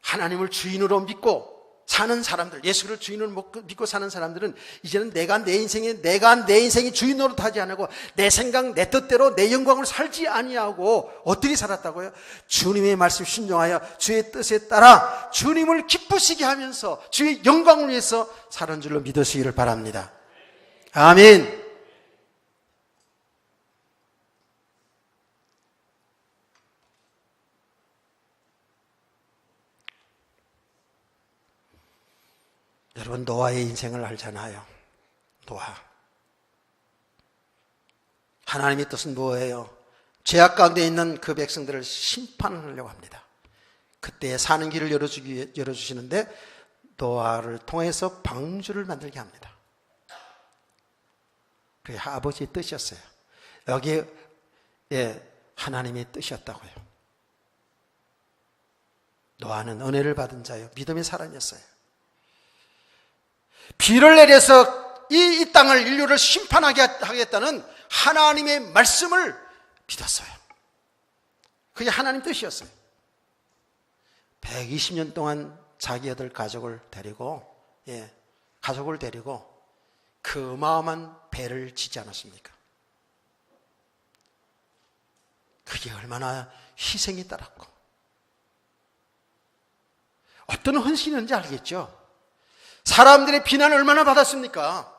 하나님을 주인으로 믿고 사는 사람들, 예수를 주인으로 믿고 사는 사람들은 이제는 내가 내 인생이 주인으로 타지 않고 내 생각, 내 뜻대로 내 영광을 살지 아니하고 어떻게 살았다고요? 주님의 말씀 순종하여 주의 뜻에 따라 주님을 기쁘시게 하면서 주의 영광을 위해서 사는 줄로 믿으시기를 바랍니다. 아멘. 여러분, 노아의 인생을 알잖아요. 노아. 하나님의 뜻은 뭐예요? 죄악 가운데 있는 그 백성들을 심판하려고 합니다. 그때 사는 길을 열어주시는데 노아를 통해서 방주를 만들게 합니다. 그게 아버지의 뜻이었어요. 여기에 하나님의 뜻이었다고요. 노아는 은혜를 받은 자요, 믿음의 사람이었어요. 비를 내려서 이 땅을, 인류를 심판하게 하겠다는 하나님의 말씀을 믿었어요. 그게 하나님 뜻이었어요. 120년 동안 자기 아들 가족을 데리고 그 어마어마한 배를 지지 않았습니까? 그게 얼마나 희생이 따랐고 어떤 헌신이었는지 알겠죠? 사람들의 비난을 얼마나 받았습니까?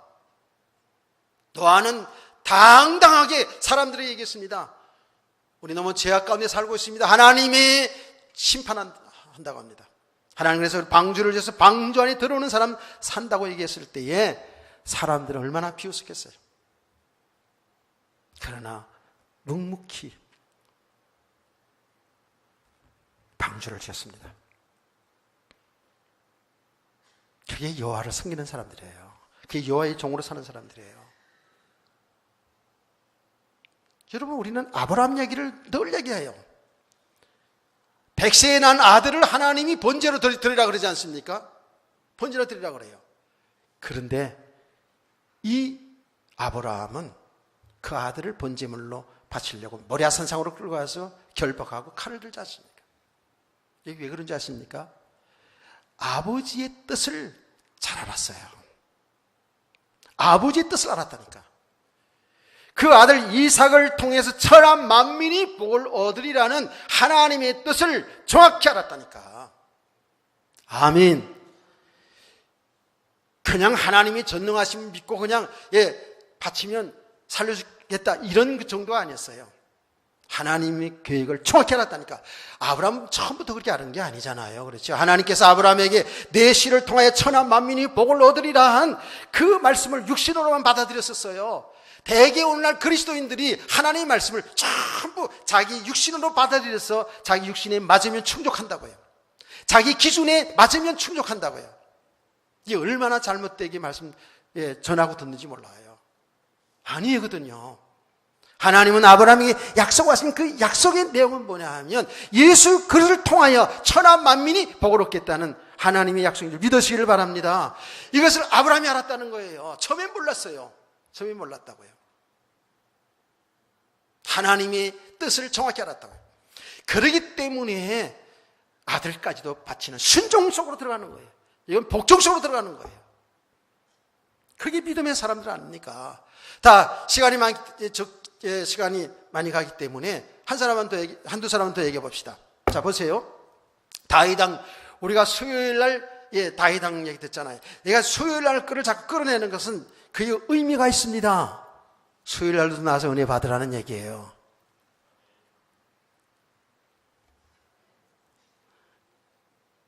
노아는 당당하게 사람들에게 얘기했습니다. 우리 너무 죄악 가운데 살고 있습니다. 하나님이 심판한다고 합니다. 하나님께서 방주를 지어서 방주 안에 들어오는 사람 산다고 얘기했을 때에 사람들은 얼마나 비웃었겠어요. 그러나 묵묵히 방주를 지었습니다. 그게 여호와를 섬기는 사람들이에요. 그게 여호와의 종으로 사는 사람들이에요. 여러분, 우리는 아브라함 얘기를 늘 얘기해요. 100세에 난 아들을 하나님이 번제로 드리라 그러지 않습니까? 번제로 드리라 그래요. 그런데 이 아브라함은 그 아들을 번제물로 바치려고 모리아 산상으로 끌고 가서 결박하고 칼을 들지 않습니까? 이게 왜 그런지 아십니까? 아버지의 뜻을 잘 알았어요. 아버지의 뜻을 알았다니까. 그 아들 이삭을 통해서 천하 만민이 복을 얻으리라는 하나님의 뜻을 정확히 알았다니까. 아멘. 그냥 하나님이 전능하심을 믿고 그냥 바치면 살려주겠다 이런 그 정도가 아니었어요. 하나님의 계획을 정확히 알았다니까. 아브라함 처음부터 그렇게 아는 게 아니잖아요. 그렇죠? 하나님께서 아브라함에게 내 씨를 통하여 천하 만민이 복을 얻으리라 한 그 말씀을 육신으로만 받아들였었어요. 대개 오늘날 그리스도인들이 하나님의 말씀을 전부 자기 육신으로 받아들여서 자기 육신에 맞으면 충족한다고요. 자기 기준에 맞으면 충족한다고요. 이게 얼마나 잘못되게 말씀 전하고 듣는지 몰라요. 아니거든요. 하나님은 아브라함에게 약속하신 그 약속의 내용은 뭐냐 하면 예수 그리스도를 통하여 천하 만민이 복을 얻겠다는 하나님의 약속을 믿으시기를 바랍니다. 이것을 아브라함이 알았다는 거예요. 처음엔 몰랐어요. 처음에 몰랐다고요. 하나님의 뜻을 정확히 알았다고요. 그러기 때문에 아들까지도 바치는 순종 속으로 들어가는 거예요. 이건 복종 속으로 들어가는 거예요. 그게 믿음의 사람들 아닙니까? 다 시간이 많이 가기 때문에 한두 사람만 더 얘기해 봅시다. 자, 보세요. 다윗왕, 우리가 수요일날 다윗왕 얘기 듣잖아요. 내가 수요일날 글을 자꾸 끌어내는 것은 그게 의미가 있습니다. 수요일날도 나와서 은혜 받으라는 얘기예요.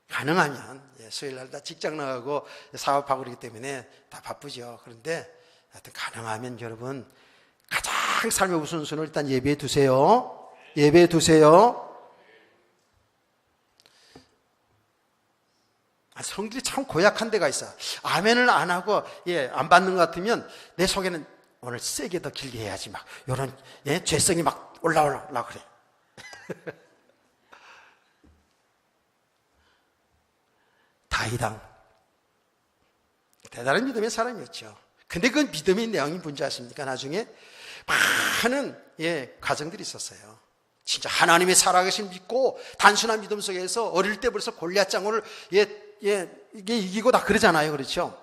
가능하면 수요일날 다 직장 나가고 사업하고 그러기 때문에 다 바쁘죠. 그런데 하여튼 가능하면 여러분 가장 삶의 우선순위를 일단 예배해 두세요. 예배해 두세요. 성질이 참 고약한 데가 있어. 아멘을 안 하고 안 받는 것 같으면 내 속에는 오늘 세게 더 길게 해야지 막 이런 죄성이 막 올라오려고 그래. 다윗왕 대단한 믿음의 사람이었죠. 근데 그 믿음의 내용이 뭔지 아십니까? 나중에 많은 과정들이 있었어요. 진짜 하나님의 살아계신 믿고 단순한 믿음 속에서 어릴 때 벌써 골리앗장을 이게 이기고 다 그러잖아요. 그렇죠?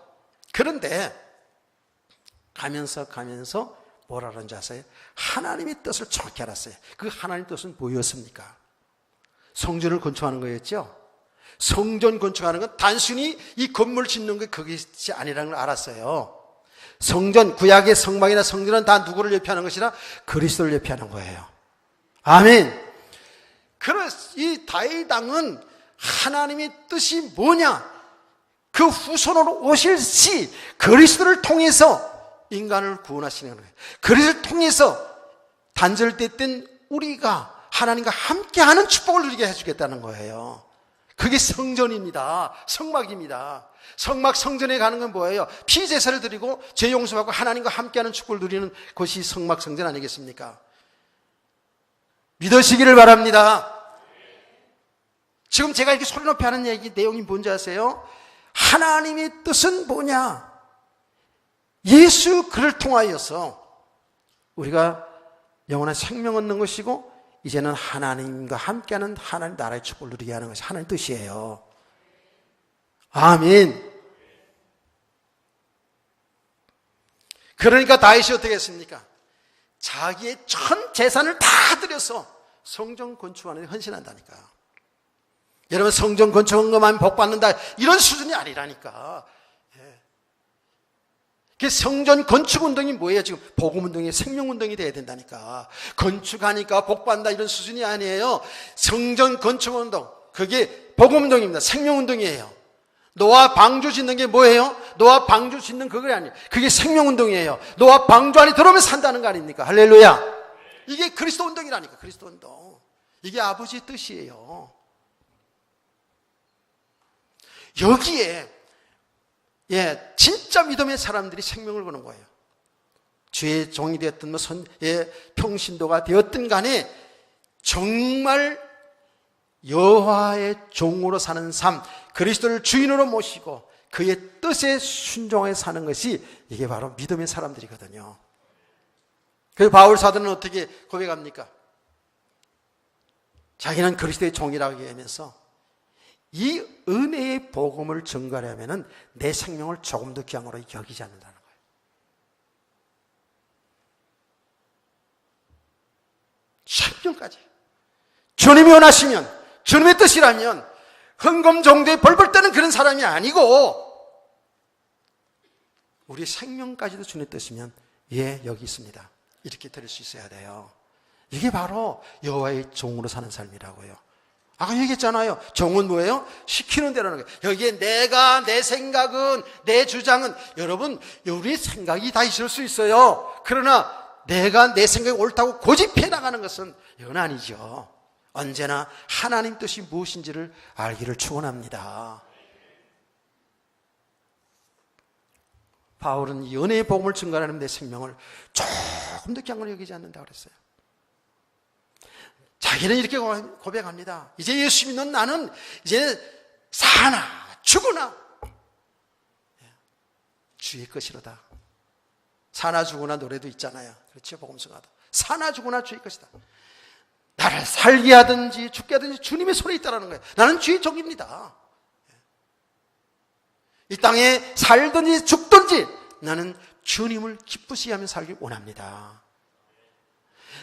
그런데 가면서 뭐라 그런지 아세요? 하나님의 뜻을 정확히 알았어요. 그 하나님의 뜻은 뭐였습니까? 성전을 건축하는 거였죠. 성전 건축하는 건 단순히 이 건물 짓는 게 그것이 아니라는 걸 알았어요. 성전, 구약의 성막이나 성전은 다 누구를 예표하는 것이라 그리스도를 예표하는 거예요. 아멘. 그래서 이 다윗 왕은 하나님의 뜻이 뭐냐? 그 후손으로 오실 시 그리스도를 통해서 인간을 구원하시는 거예요. 그리스도를 통해서 단절됐던 우리가 하나님과 함께하는 축복을 누리게 해주겠다는 거예요. 그게 성전입니다. 성막입니다. 성막 성전에 가는 건 뭐예요? 피제사를 드리고 죄 용서받고 하나님과 함께하는 축복을 누리는 것이 성막 성전 아니겠습니까? 믿으시기를 바랍니다. 지금 제가 이렇게 소리 높이 하는 얘기 내용이 뭔지 아세요? 하나님의 뜻은 뭐냐? 예수 그를 통하여서 우리가 영원한 생명 얻는 것이고 이제는 하나님과 함께하는 하나님 나라의 축복을 누리게 하는 것이 하나님의 뜻이에요. 아멘. 그러니까 다윗이 어떻게 했습니까? 자기의 전 재산을 다 들여서 성전 건축하는 데 헌신한다니까. 여러분, 성전 건축한 것만 복 받는다 이런 수준이 아니라니까. 그 성전 건축 운동이 뭐예요? 지금 복음 운동이 생명 운동이 돼야 된다니까. 건축하니까 복 받는다 이런 수준이 아니에요. 성전 건축 운동, 그게 복음 운동입니다. 생명 운동이에요. 노아 방주 짓는 게 뭐예요? 노아 방주 짓는 그거 아니에요. 그게 생명 운동이에요. 노아 방주 안에 들어오면 산다는 거 아닙니까? 할렐루야. 이게 그리스도 운동이라니까. 그리스도 운동. 이게 아버지의 뜻이에요. 여기에 진짜 믿음의 사람들이 생명을 거는 거예요. 주의 종이 되었든 평신도가 되었든 간에 정말 여호와의 종으로 사는 삶, 그리스도를 주인으로 모시고 그의 뜻에 순종해 사는 것이 이게 바로 믿음의 사람들이거든요. 그래서 바울 사도는 어떻게 고백합니까? 자기는 그리스도의 종이라고 얘기하면서 이 은혜의 복음을 전가하려면 내 생명을 조금 더 귀함으로 여기지 않는다는 거예요. 생명까지. 주님이 원하시면, 주님의 뜻이라면 헌금 정도에 벌벌 떠는 그런 사람이 아니고 우리 생명까지도 주님의 뜻이면 여기 있습니다. 이렇게 들을 수 있어야 돼요. 이게 바로 여호와의 종으로 사는 삶이라고요. 아까 얘기했잖아요. 종은 뭐예요? 시키는 대로 하는 거예요. 여기에 내 생각은, 내 주장은, 여러분, 우리 생각이 다 있을 수 있어요. 그러나 내 생각이 옳다고 고집해 나가는 것은 이건 아니죠. 언제나 하나님 뜻이 무엇인지를 알기를 축원합니다. 바울은 이 은혜의 복음을 증거하는 내 생명을 조금 더 귀한 걸 여기지 않는다고 그랬어요. 자기는 이렇게 고백합니다. 이제 예수 믿는 나는 이제 사나 죽으나 주의 것이로다. 사나 죽으나 노래도 있잖아요. 그렇죠? 복음서가도 사나 죽으나 주의 것이다. 나를 살게 하든지 죽게 하든지 주님의 손에 있다는 거예요. 나는 주의 종입니다. 이 땅에 살든지 죽든지 나는 주님을 기쁘시게 하며 살길 원합니다.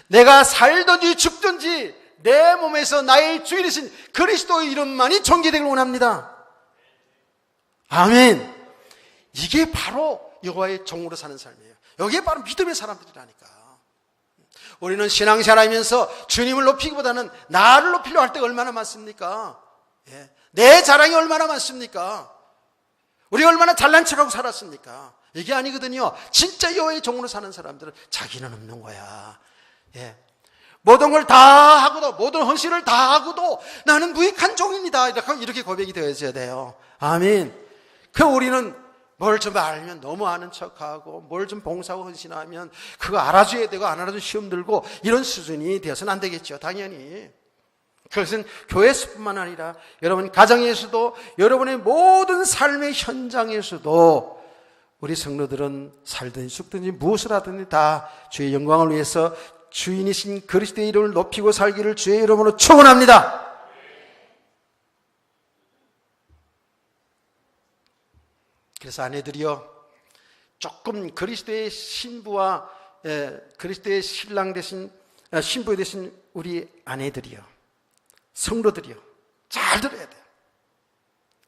내가 살든지 죽든지 내 몸에서 나의 주인이신 그리스도의 이름만이 존귀되길 원합니다. 아멘. 이게 바로 여호와의 종으로 사는 삶이에요. 여기에 바로 믿음의 사람들이라니까. 우리는 신앙생활하면서 주님을 높이기보다는 나를 높이려 할 때가 얼마나 많습니까? 내 자랑이 얼마나 많습니까? 우리가 얼마나 잘난 척하고 살았습니까? 이게 아니거든요. 진짜 여호와의 종으로 사는 사람들은 자기는 없는 거야. 모든 걸 다 하고도, 모든 헌신을 다 하고도 나는 무익한 종입니다. 이렇게 고백이 되어져야 돼요. 아멘. 우리는 뭘 좀 알면 너무 아는 척하고, 뭘 좀 봉사하고 헌신하면 그거 알아줘야 되고, 안 알아주면 시험 들고, 이런 수준이 되어서는 안 되겠죠. 당연히. 그것은 교회에서뿐만 아니라 여러분 가정에서도, 여러분의 모든 삶의 현장에서도 우리 성도들은 살든지 죽든지 무엇을 하든지 다 주의 영광을 위해서 주인이신 그리스도의 이름을 높이고 살기를 주의 이름으로 축원합니다. 그래서 아내들이요, 조금 그리스도의 신부와 그리스도의 신랑 되신 신부 되신 우리 아내들이요, 성도들이요, 잘 들어야 돼요.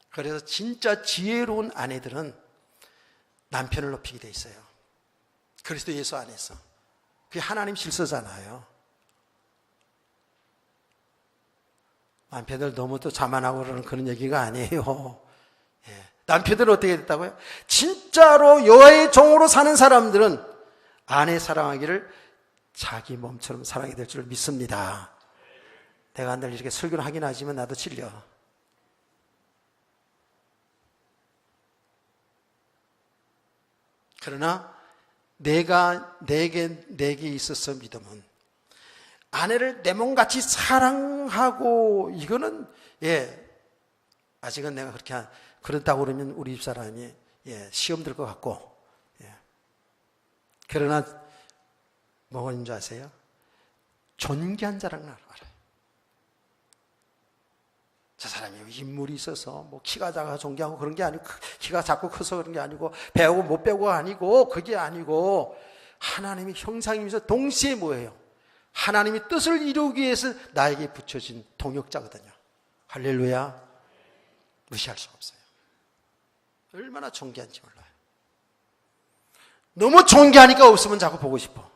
그래서 진짜 지혜로운 아내들은 남편을 높이게 돼 있어요. 그리스도 예수 안에서. 그게 하나님 질서잖아요. 남편들 너무 또 자만하고 그러는 그런 얘기가 아니에요. 남편들은 어떻게 됐다고요? 진짜로 여호와의 종으로 사는 사람들은 아내 사랑하기를 자기 몸처럼 사랑이 될 줄 믿습니다. 내가 늘 이렇게 설교를 하긴 하지만 나도 질려. 그러나 내게 있어서 믿음은 아내를 내 몸같이 사랑하고, 이거는 아직은 내가 그렇다고 그러면 우리 집사람이 시험 들 것 같고, 그러나 뭐인 줄 아세요? 존귀한 자랑을 알아요. 저 사람이 인물이 있어서 뭐 키가 작아서 존귀하고 그런 게 아니고, 키가 작고 커서 그런 게 아니고, 배우고 못 배우고 아니고, 그게 아니고 하나님의 형상이면서 동시에 뭐예요? 하나님의 뜻을 이루기 위해서 나에게 붙여진 동역자거든요. 할렐루야. 무시할 수가 없어요. 얼마나 존귀한지 몰라요. 너무 존귀하니까 없으면 자꾸 보고 싶어.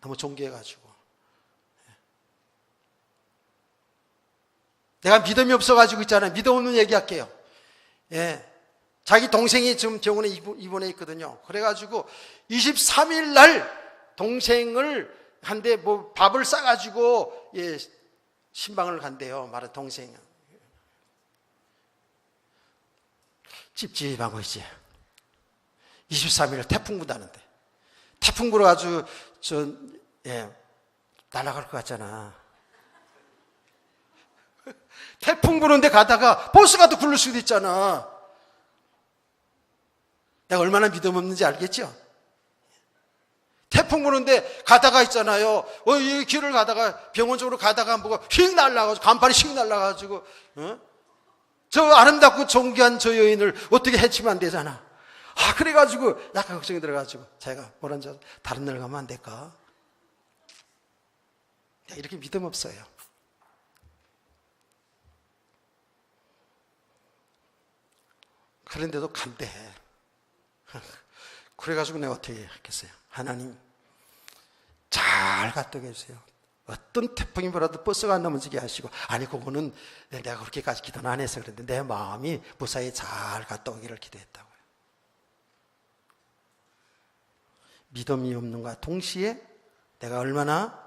너무 존귀해가지고. 내가 믿음이 없어가지고 있잖아요. 믿음 없는 얘기할게요. 예. 자기 동생이 지금 병원에 입원해 있거든요. 그래가지고 23일 날 동생을 한데 뭐 밥을 싸가지고 예, 신방을 간대요. 말은 동생. 찝찝하고 이제 23일 태풍 분다는데 태풍 불어가지고 예, 날아갈 것 같잖아. 태풍 부는데 가다가 버스가 또 굴릴 수도 있잖아. 내가 얼마나 믿음 없는지 알겠죠? 태풍 부는데 가다가 있잖아요. 이 길을 가다가 병원 쪽으로 가다가 뭐가 휙 날라가지고 간판이 휙 날라가지고 저 아름답고 존귀한 저 여인을 어떻게 해치면 안 되잖아. 그래가지고 약간 걱정이 들어가지고 제가 뭐란 줄 다른 날 가면 안 될까? 이렇게 믿음 없어요. 그런데도 간대. 그래가지고 내가 어떻게 했겠어요? 하나님 잘 갔다 오게 해주세요. 어떤 태풍이 불어도 버스가 안 넘어지게 하시고. 아니 그거는 내가 그렇게까지 기도는 안 해서 그런데 내 마음이 무사히 잘 갔다 오기를 기도했다고요. 믿음이 없는가 동시에 내가 얼마나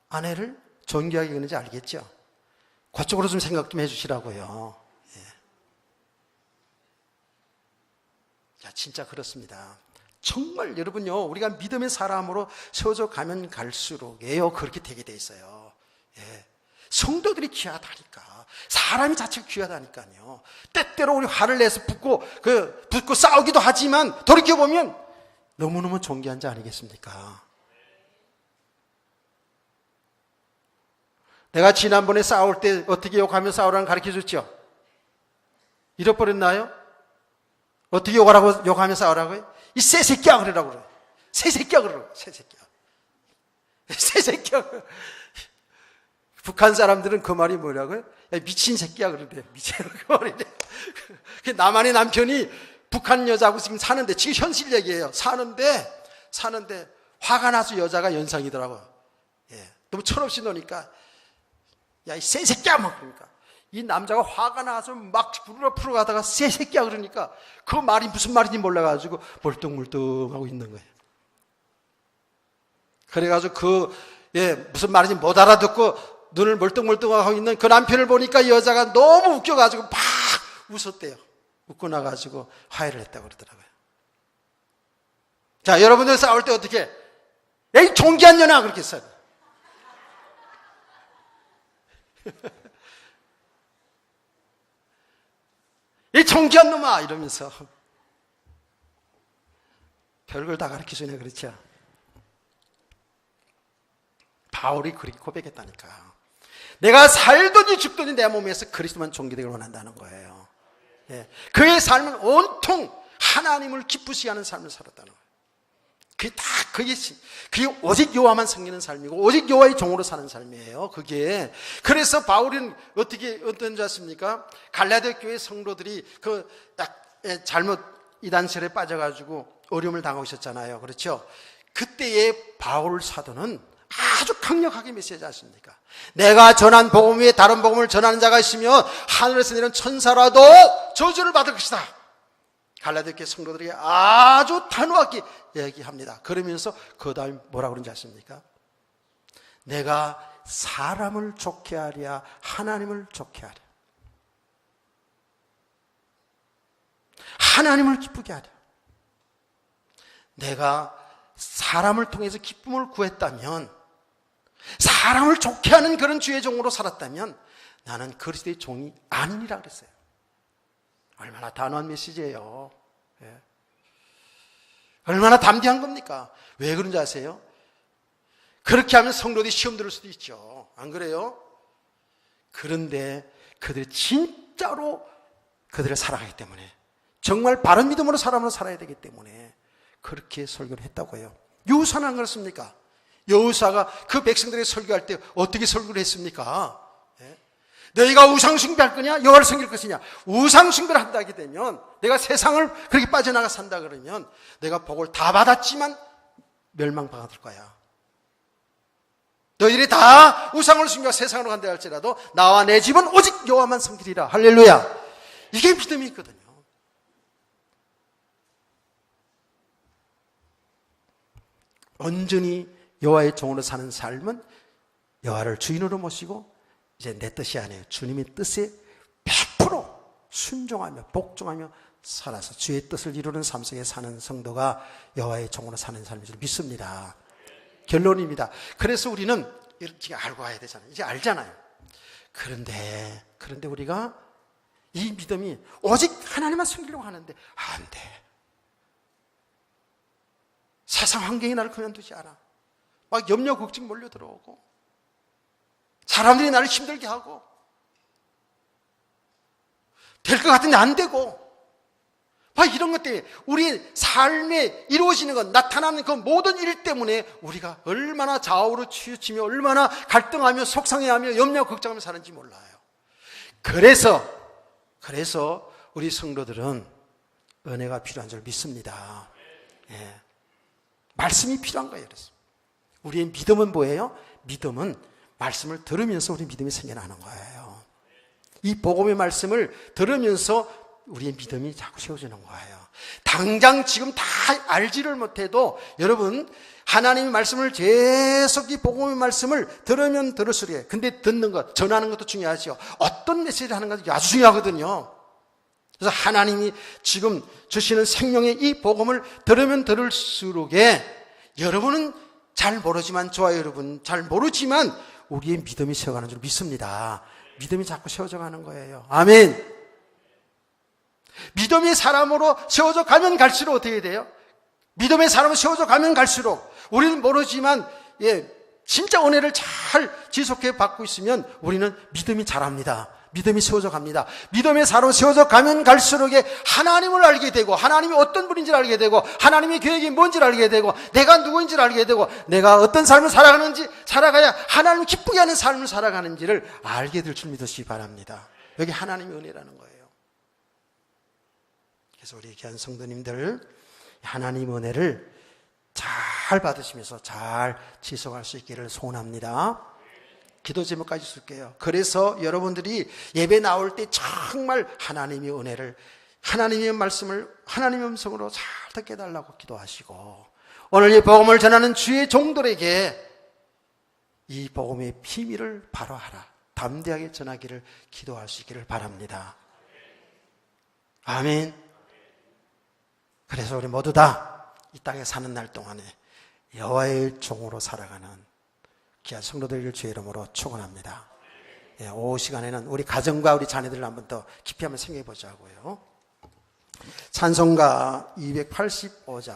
아내를 존귀하게 여기는지 알겠죠? 그쪽으로 좀 생각 좀 해주시라고요. 진짜 그렇습니다. 정말 여러분요, 우리가 믿음의 사람으로 세워져 가면 갈수록에요 그렇게 되게 돼 있어요. 예. 성도들이 귀하다니까, 사람이 자체가 귀하다니까요. 때때로 우리 화를 내서 붙고 싸우기도 하지만 돌이켜 보면 너무너무 존귀한 자 아니겠습니까? 내가 지난번에 싸울 때 어떻게 욕하며 싸우라는 가르쳐 줬죠? 잃어버렸나요? 어떻게 욕하며 싸우라고요? 이 새새끼야 그러라고 그래요. 새새끼야 그러라고. 새새끼야. 새새끼야. 북한 사람들은 그 말이 뭐라고요? 야, 미친 새끼야 그러대요. 미친 그 말이래. 남한의 남편이 북한 여자하고 지금 사는데, 지금 현실 얘기예요. 사는데 화가 나서 여자가 연상이더라고요. 예. 너무 철없이 노니까 야, 이 새새끼야 막 그러니까. 이 남자가 화가 나서 막 부르러 풀어 가다가 새새끼야 그러니까 그 말이 무슨 말인지 몰라가지고 멀뚱멀뚱하고 있는 거예요. 그래가지고 무슨 말인지 못 알아듣고 눈을 멀뚱멀뚱하고 있는 그 남편을 보니까 이 여자가 너무 웃겨가지고 막 웃었대요. 웃고 나가지고 화해를 했다고 그러더라고요. 자, 여러분들 싸울 때 어떻게? 에이, 존귀한 년아! 그렇게 써요. 이 존귀한 놈아! 이러면서. 별걸 다 가르쳐 주네, 그렇죠? 바울이 그렇게 고백했다니까. 내가 살든지 죽든지 내 몸에서 그리스도만 존귀되기를 원한다는 거예요. 예. 그의 삶은 온통 하나님을 기쁘시게 하는 삶을 살았다는 거예요. 그게 오직 여호와만 섬기는 삶이고 오직 여호와의 종으로 사는 삶이에요. 그게. 그래서 바울은 어떤 줄 아십니까? 갈라디아 교회 성도들이 잘못 이단설에 빠져가지고 어려움을 당하고 있었잖아요. 그렇죠? 그때의 바울 사도는 아주 강력하게 메시지 하십니까? 내가 전한 복음 위에 다른 복음을 전하는 자가 있으면 하늘에서 내린 천사라도 저주를 받을 것이다. 갈라디아 교회 성도들이 아주 단호하게 얘기합니다. 그러면서 그 다음에 뭐라고 그런지 아십니까? 내가 사람을 좋게 하랴 하나님을 좋게 하랴, 하나님을 기쁘게 하랴. 내가 사람을 통해서 기쁨을 구했다면, 사람을 좋게 하는 그런 주의 종으로 살았다면 나는 그리스도의 종이 아니니라 그랬어요. 얼마나 단호한 메시지예요. 예. 얼마나 담대한 겁니까? 왜 그런지 아세요? 그렇게 하면 성도들이 시험 들을 수도 있죠. 안 그래요? 그런데 그들이 진짜로 그들을 사랑하기 때문에, 정말 바른 믿음으로 사람으로 살아야 되기 때문에 그렇게 설교를 했다고 해요. 여호사는 안 그렇습니까? 여호사가 그 백성들에게 설교할 때 어떻게 설교를 했습니까? 예? 너희가 우상 숭배할 거냐? 여호와를 섬길 것이냐? 우상 숭배를 한다게 되면, 내가 세상을 그렇게 빠져나가 산다 그러면 내가 복을 다 받았지만 멸망받을 거야. 너희들이 다 우상을 숨겨 세상으로 간다 할지라도 나와 내 집은 오직 여호와만 섬기리라. 할렐루야. 이게 믿음이 있거든요. 온전히 여호와의 종으로 사는 삶은 여호와를 주인으로 모시고 이제 내 뜻이 아니에요. 주님의 뜻에 100% 순종하며 복종하며 살아서 주의 뜻을 이루는 삶 속에 사는 성도가 여호와의 종으로 사는 삶인 줄 믿습니다. 결론입니다. 그래서 우리는 이렇게 알고 와야 되잖아요. 이제 알잖아요. 그런데 우리가 이 믿음이 오직 하나님만 섬기려고 하는데 안 돼. 세상 환경이 나를 그만두지 않아. 막 염려 걱정 몰려 들어오고 사람들이 나를 힘들게 하고 될 것 같은데 안 되고 막 이런 것 때문에 우리 삶에 이루어지는 것, 나타나는 그 모든 일 때문에 우리가 얼마나 좌우로 치우치며 얼마나 갈등하며 속상해하며 염려 걱정하며 사는지 몰라요. 그래서 우리 성도들은 은혜가 필요한 줄 믿습니다. 예. 말씀이 필요한 거예요. 그래서 우리의 믿음은 뭐예요? 믿음은 말씀을 들으면서 우리 믿음이 생겨나는 거예요. 이 복음의 말씀을 들으면서 우리의 믿음이 자꾸 세워지는 거예요. 당장 지금 다 알지를 못해도 여러분 하나님의 말씀을 계속 이 복음의 말씀을 들으면 들을수록 근데 듣는 것, 전하는 것도 중요하죠. 어떤 메시지를 하는 것도 아주 중요하거든요. 그래서 하나님이 지금 주시는 생명의 이 복음을 들으면 들을수록 여러분은 잘 모르지만 저와 여러분 잘 모르지만 우리의 믿음이 세워가는 줄 믿습니다. 믿음이 자꾸 세워져 가는 거예요. 아멘. 믿음의 사람으로 세워져 가면 갈수록 어떻게 돼요? 믿음의 사람으로 세워져 가면 갈수록 우리는 모르지만 진짜 은혜를 잘 지속해 받고 있으면 우리는 믿음이 자랍니다. 믿음이 세워져 갑니다. 믿음의 사람으로 세워져 가면 갈수록 하나님을 알게 되고 하나님이 어떤 분인지를 알게 되고 하나님의 계획이 뭔지를 알게 되고 내가 누구인지를 알게 되고 내가 어떤 삶을 살아가야 하나님을 기쁘게 하는 삶을 살아가는지를 알게 될 줄 믿으시기 바랍니다. 여기 하나님의 은혜라는 거예요. 그래서 우리 귀한 성도님들 하나님의 은혜를 잘 받으시면서 잘 지속할 수 있기를 소원합니다. 기도 제목까지 쓸게요. 그래서 여러분들이 예배 나올 때 정말 하나님의 은혜를 하나님의 말씀을 하나님의 음성으로 잘 듣게 해달라고 기도하시고 오늘 이 복음을 전하는 주의 종들에게 이 복음의 비밀을 바로 알아 담대하게 전하기를 기도할 수 있기를 바랍니다. 아멘. 그래서 우리 모두 다 이 땅에 사는 날 동안에 여호와의 종으로 살아가는 귀한 성도들을 주의 이름으로 축원합니다. 오후 시간에는 우리 가정과 우리 자녀들을 한번 더 깊이 한번 생각해 보자고요. 찬송가 285장